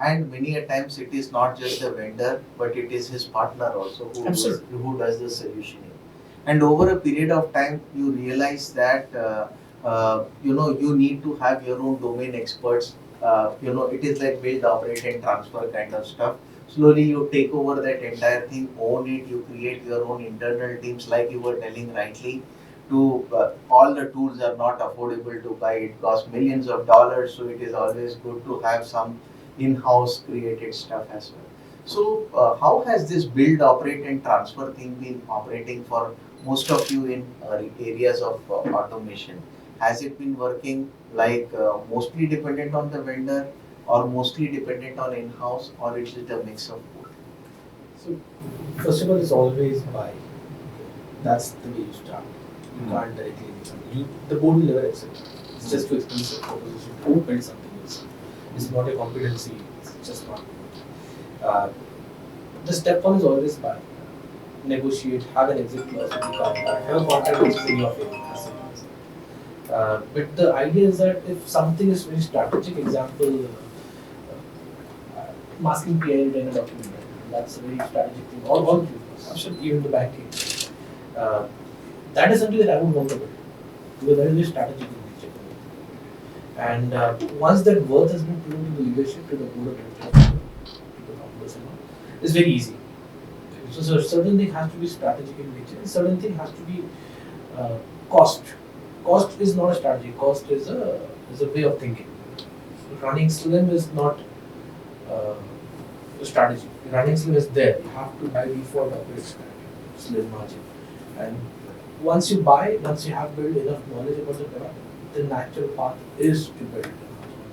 And many a times it is not just the vendor, but it is his partner also Absolutely. who does the solutioning. And over a period of time, you realize that you need to have your own domain experts. It is like build, operate, and transfer kind of stuff. Slowly, you take over that entire thing, own it. You create your own internal teams, like you were telling rightly. To all the tools are not affordable to buy. It costs millions of dollars, so it is always good to have some in-house created stuff as well. So, how has this build, operate, and transfer thing been operating for most of you in areas of automation? Has it been working like mostly dependent on the vendor, or mostly dependent on in-house, or is it a mix of both? So, first of all, it's always buy. That's the way you start. You can't directly do something. The board will never accept it. It's just too expensive proposition to build something else. It's not a competency. It's just not. The step one is always buy. Negotiate, have an exit clause if you can't buy. Have a contract which is in your favor. But the idea is that if something is very strategic, example, masking PID in a document, that's a very strategic thing. All business, even the banking. That is something that I would want to build, because that is very strategic in nature. And once that worth has been proven to the leadership, to the board of directors, to the founders, it's very easy. So certain thing has to be strategic in nature. Certain thing has to be cost. Cost is not a strategy. Cost is a way of thinking. Running Slim is not a strategy. Running Slim is there. You have to by default operate Slim margin. And once you have built enough knowledge about the product, the natural path is to build it,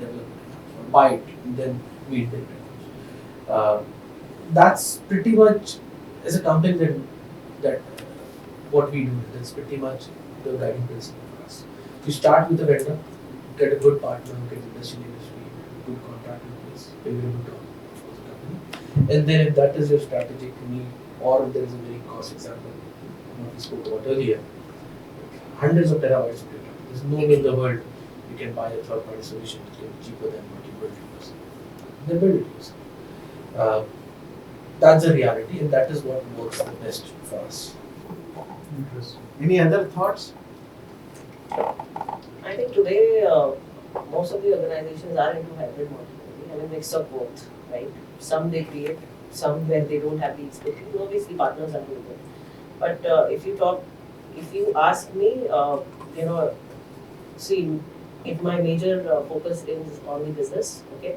develop it, buy it, and then meet the vendors. That's pretty much, as a company, that what we do. That's pretty much the guiding principle for us. You start with a vendor, get a good partner, get the best in the industry, good contract in place, favorable terms for the company, and then if that is your strategic need, or if there is a very cost example, what we spoke about earlier, hundreds of terabytes of data. There's no way in the world you can buy a third-party solution that can be cheaper than what you build it yourself. Then build it yourself. That's the reality, and that is what works the best for us. Interesting. Any other thoughts? I think today most of the organizations are into hybrid model. They have a mix of both, right? Some they create, some where they don't have the expertise. Obviously, partners are doing it. But if you ask me, see, if my major focus is on the business, okay,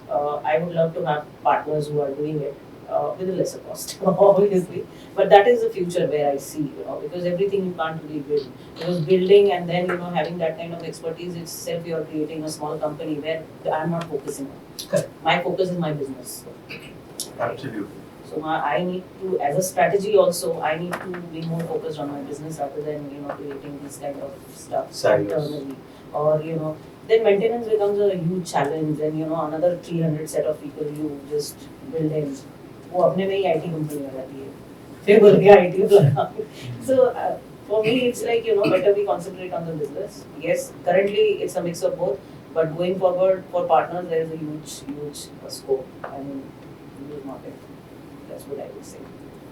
I would love to have partners who are doing it with a lesser cost, obviously. But that is the future where I see, because everything you can't really build. Because building and then, having that kind of expertise itself, you're creating a small company where I'm not focusing on. Correct. My focus is my business. Absolutely. So I need to, as a strategy also, I need to be more focused on my business rather than, creating this kind of stuff internally. Or, then maintenance becomes a huge challenge, and, another 300 set of people you just build in. वो अपने में ही IT company हो जाती है फिर बोल के IT वाला so For me, it's like, better we concentrate on the business. Yes, currently it's a mix of both, but going forward for partners, there is a huge scope. I mean, huge market. That's what I would say.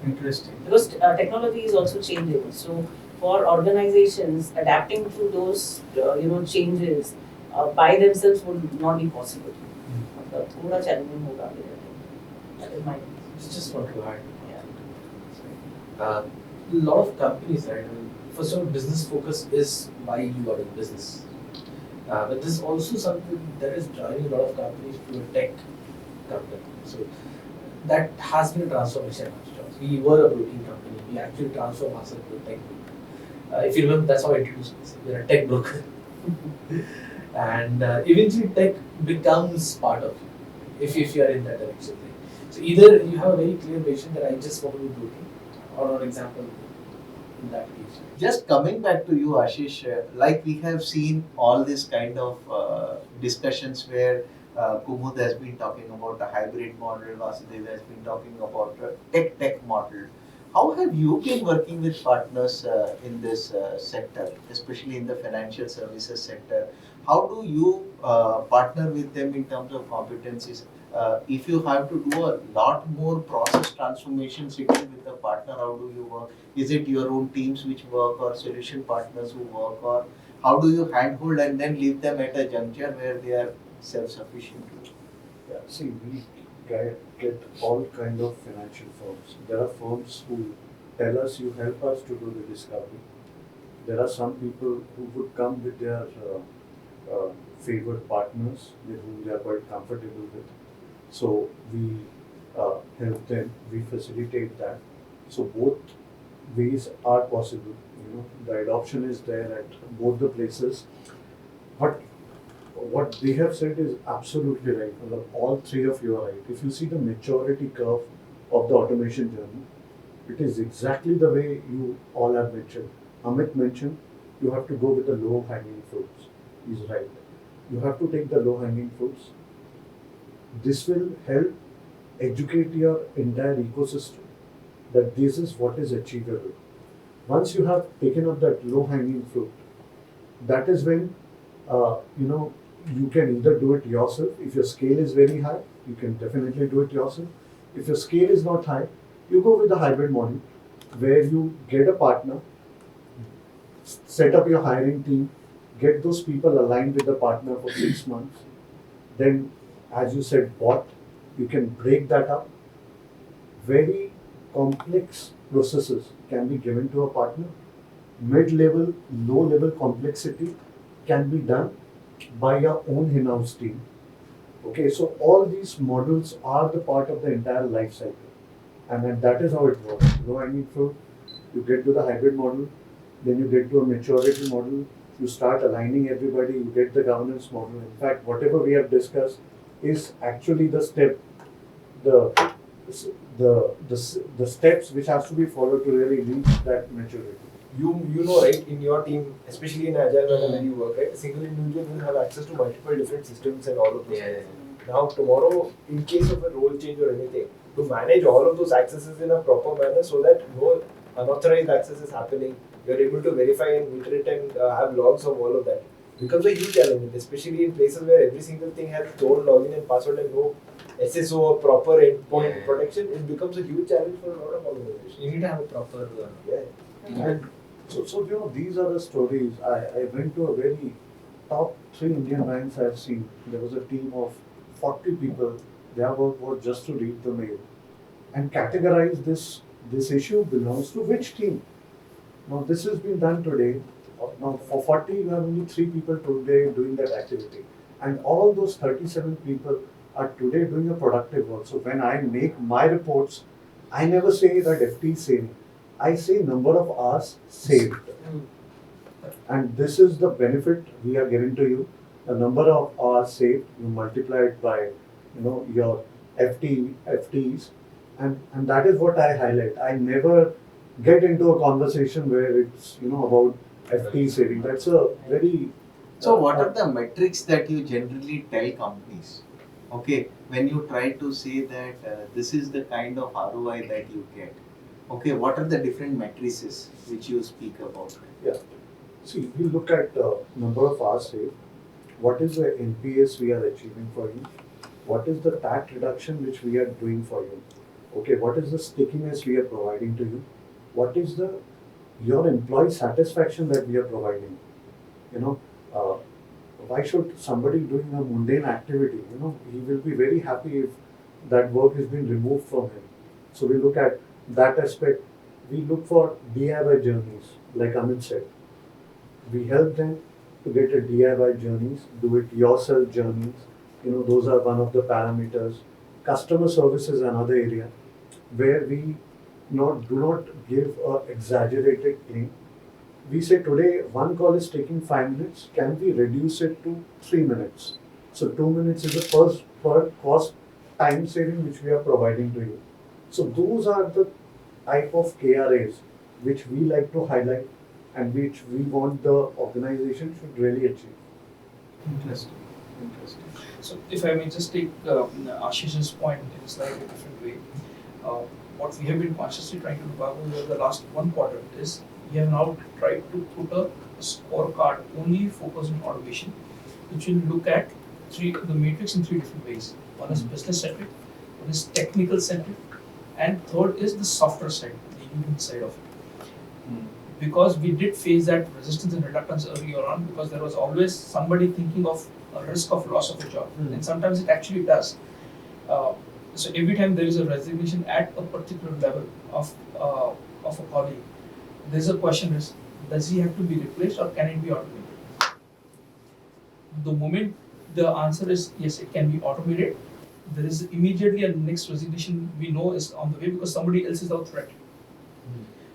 Interesting. Because technology is also changing. So for organizations, adapting to those, changes by themselves would not be possible. मतलब थोड़ा challenging होगा मेरे लिए. That is my. Just want to add. Yeah. A lot of companies, right? I mean, first of all, business focus is why you are in business. But this is also something that is driving a lot of companies to a tech company. So that has been a transformation of Upstox. We were a broking company. We actually transformed ourselves to a tech broker. If you remember, that's how I introduced myself. We're a tech broker. And eventually tech becomes part of you if you are in that direction. Right? So either you have a very clear vision that I just want to do broking, or for example, in that case. Just coming back to you, Ashish, like we have seen all this kind of discussions where Kumud has been talking about a hybrid model, Vasudev has been talking about a tech model. How have you been working with partners in this sector, especially in the financial services sector? How do you partner with them in terms of competencies? If you have to do a lot more process transformation sitting with the partner, how do you work? Is it your own teams which work or solution partners who work, or how do you handhold and then leave them at a juncture where they are self-sufficient? Yeah, see, we get all kind of financial firms. There are firms who tell us, you help us to do the discovery. There are some people who would come with their favored partners with whom they are quite comfortable with. So we help them, we facilitate that. So both ways are possible. The adoption is there at both the places. But what they have said is absolutely right. All three of you are right. If you see the maturity curve of the automation journey, it is exactly the way you all have mentioned. Amit mentioned you have to go with the low hanging fruits. He's right. You have to take the low hanging fruits. This will help educate your entire ecosystem that this is what is achievable. Once you have taken up that low hanging fruit, that is when you can either do it yourself. If your scale is very high, you can definitely do it yourself. If your scale is not high, you go with the hybrid model where you get a partner, set up your hiring team, get those people aligned with the partner for 6 months. Then, as you said, bot, you can break that up. Very complex processes can be given to a partner. Mid-level, low-level complexity can be done by your own in-house team. Okay, so all these models are the part of the entire life cycle. And then that is how it works. Low hanging fruit, you get to the hybrid model, then you get to a maturity model, you start aligning everybody, you get the governance model. In fact, whatever we have discussed is actually the step, the steps which has to be followed to really reach that maturity. You know, right, in your team, especially in Agile where you work, right, a single individual will have access to multiple different systems and all of those things. Now, tomorrow, in case of a role change or anything, to manage all of those accesses in a proper manner so that no unauthorized access is happening, you're able to verify and iterate and have logs of all of that, becomes a huge challenge, especially in places where every single thing has its own login and password and no SSO or proper endpoint protection. It becomes a huge challenge for a lot of organizations. You need to have a proper. And so these are the stories. I went to a very top 3 Indian banks I've seen. There was a team of 40 people. Their work was just to read the mail and categorize this issue belongs to which team. Now this has been done today. Now for 40 we have only 3 people today doing that activity, and all those 37 people are today doing a productive work. So when I make my reports, I never say that FT is saving. I say number of hours saved. And this is the benefit we are giving to you. The number of hours saved, you multiply it by your FTs, and that is what I highlight. I never get into a conversation where it's about FT saving. That's a very So what are the metrics that you generally tell companies? Okay, when you try to say that this is the kind of ROI that you get, Okay, what are the different matrices which you speak about? Yeah. See, we look at number of hours saved. What is the NPS we are achieving for you? What is the tax reduction which we are doing for you? Okay, what is the stickiness we are providing to you? What is the your employee satisfaction that we are providing? You know, uh, why should somebody doing a mundane activity, he will be very happy if that work is being removed from him. So we look at that aspect. We look for DIY journeys, like Amit said. We help them to get a DIY journeys, do it yourself journeys. Those are one of the parameters. Customer service is another area where we do not give a exaggerated claim. We say today one call is taking 5 minutes. Can we reduce it to 3 minutes? So 2 minutes is the first per cost time saving which we are providing to you. So those are the type of KRAs which we like to highlight and which we want the organization should really achieve. Interesting. Interesting. So if I may just take Ashish's point in a slightly different way, what we have been consciously trying to do over the last 1 quarter is we have now tried to put a scorecard only focused on automation, which will look at the matrix in 3 different ways. One is business centric, one is technical centric, and third is the software side, the human side of it. Because we did face that resistance and reluctance earlier on, because there was always somebody thinking of a risk of loss of a job, and sometimes it actually does. So every time there is a resignation at a particular level of a colleague, there is a question: does he have to be replaced or can it be automated? The moment the answer is yes, it can be automated, there is immediately a next resignation we know is on the way because somebody else is our threat.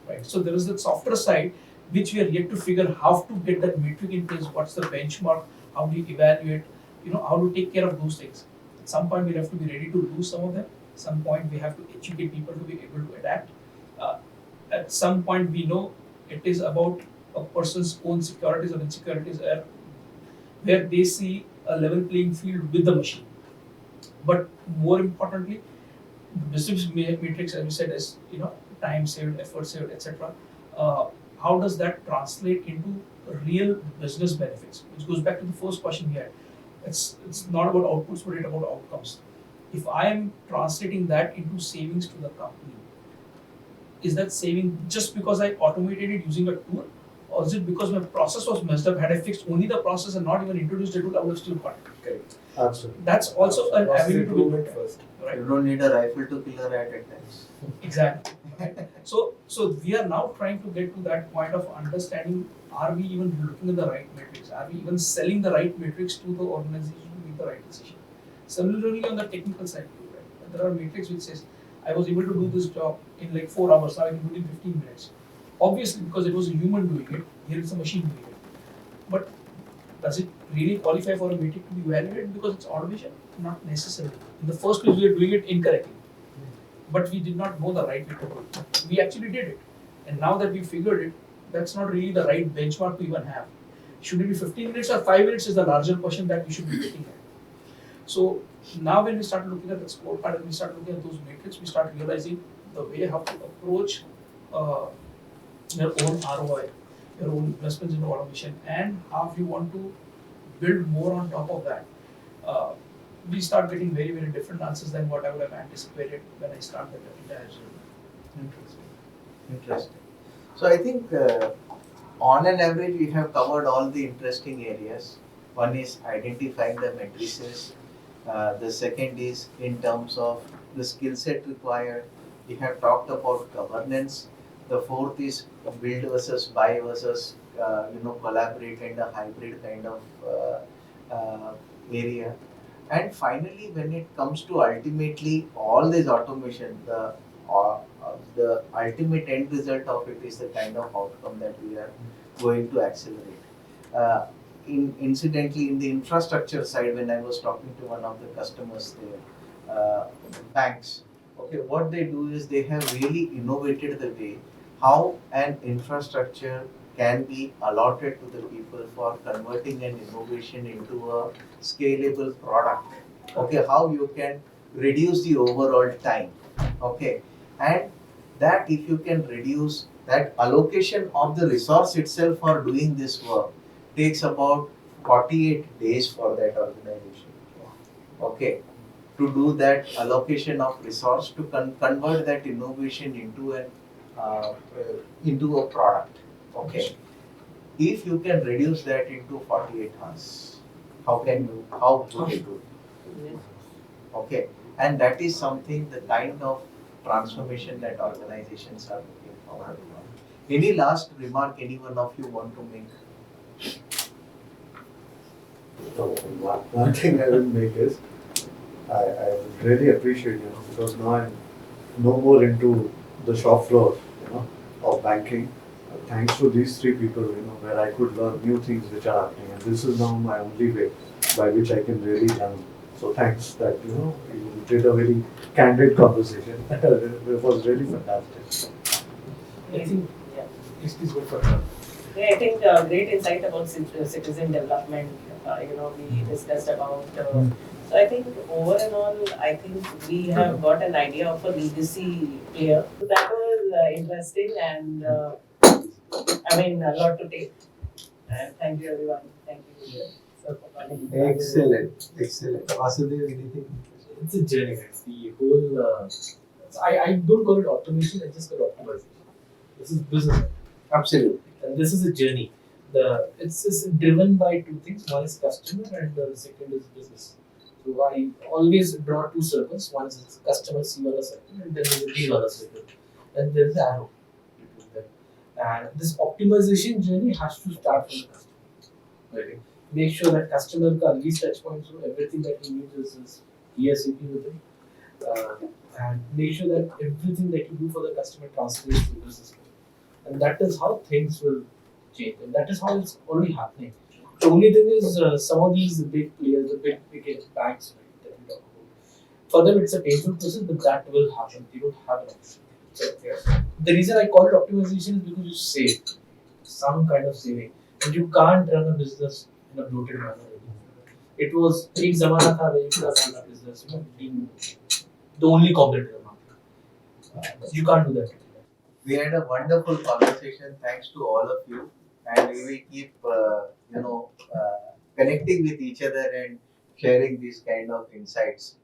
Right. So there is the software side which we are yet to figure how to get that metric in place. What's the benchmark? How do you evaluate? How to take care of those things. At some point we have to be ready to lose some of them. At some point we have to educate people to be able to adapt. At some point we know it is about a person's own securities or insecurities where they see a level playing field with the machine. But more importantly, the business matrix, as we said, is time saved, effort saved, etc. How does that translate into real business benefits? Which goes back to the first question we had. It's not about outputs, but it's about outcomes. If I am translating that into savings to the company, is that saving just because I automated it using a tool, or is it because my process was messed up? Had I fixed only the process and not even introduced a tool, I would have still got it. Correct. Absolutely. That's also an Process avenue to be improvement looked at. first. Right? You don't need a rifle to kill a rat at times. Exactly. Right? So we are now trying to get to that point of understanding: are we even looking at the right metrics? Are we even selling the right metrics to the organization to make the right decision? Similarly, on the technical side too, right? There are metrics which says I was able to do this job in like 4 hours. Now I can do it in 15 minutes. Obviously, because it was a human doing it, here it's a machine doing it. But does it really qualify for a metric to be evaluated because it's automation? Not necessarily. In the first place, we are doing it incorrectly. But we did not know the right way to do it. We actually did it. And now that we figured it, that's not really the right benchmark to even have. Should it be 15 minutes or 5 minutes is the larger question that we should be looking at. So now when we start looking at the scorecard and we start looking at those metrics, we start realizing the way how to approach your own ROI, your own investments in automation, and how you want to build more on top of that. We start getting very, very different answers than what I would have anticipated when I started the entire journey. Interesting. So I think on an average we have covered all the interesting areas. One is identifying the matrices. The second is in terms of the skill set required. We have talked about governance. The fourth is build versus buy versus collaborate and a hybrid kind of area. And finally, when it comes to ultimately all this automation, the ultimate end result of it is the kind of outcome that we are going to accelerate. Incidentally, in the infrastructure side, when I was talking to one of the customers there, banks, okay, what they do is they have really innovated the way how an infrastructure can be allotted to the people for converting an innovation into a scalable product. Okay, how you can reduce the overall time. Okay, and That if you can reduce that allocation of the resource itself for doing this work takes about 48 days for that organization. Okay, to do that allocation of resource to convert that innovation into a product. Okay, if you can reduce that into 48 hours, how would you do it? Okay, and that is something, the kind of transformation that organizations are looking forward to. Any last remark any one of you want to make? So one thing I will make is I would really appreciate, because now I'm no more into the shop floor, of banking. Thanks to these three people, where I could learn new things which are happening, and this is now my only way by which I can really learn. So thanks that you did a very candid conversation. It was really fantastic. I think, Yeah. please go for it. Yeah, I think great insight about citizen development. We discussed about. So I think overall, I think we have got an idea of a legacy player. So that was interesting, and I mean a lot to take. And thank you everyone. Thank you. Sir, for coming. Excellent. Vasudev, anything? It's a journey, guys. The whole, I don't call it automation, I just call it optimization. This is business. Absolutely. And this is a journey. It's driven by two things. One is customer and the second is business. So I always draw two circles. One is customer C wala circle and then there is a D wala circle. And there is an arrow between them. And this optimization journey has to start from the customer. Right? Make sure that customer ka least touch points, so everything that he needs is ESAP with him. And make sure that everything that you do for the customer translates to business. And that is how things will change, and that is how it's already happening. The only thing is, some of these big players, the big banks, right, that we talk about, for them it's a painful process, but that will happen. They don't have an option. So, the reason I call it optimization is because you save some kind of saving, and you can't run a business in a bloated manner. It was एक ज़माना था where you could have run a business, being the only competitor in the market. You can't do that. We had a wonderful conversation. Thanks to all of you, and we will keep connecting with each other and sharing these kind of insights.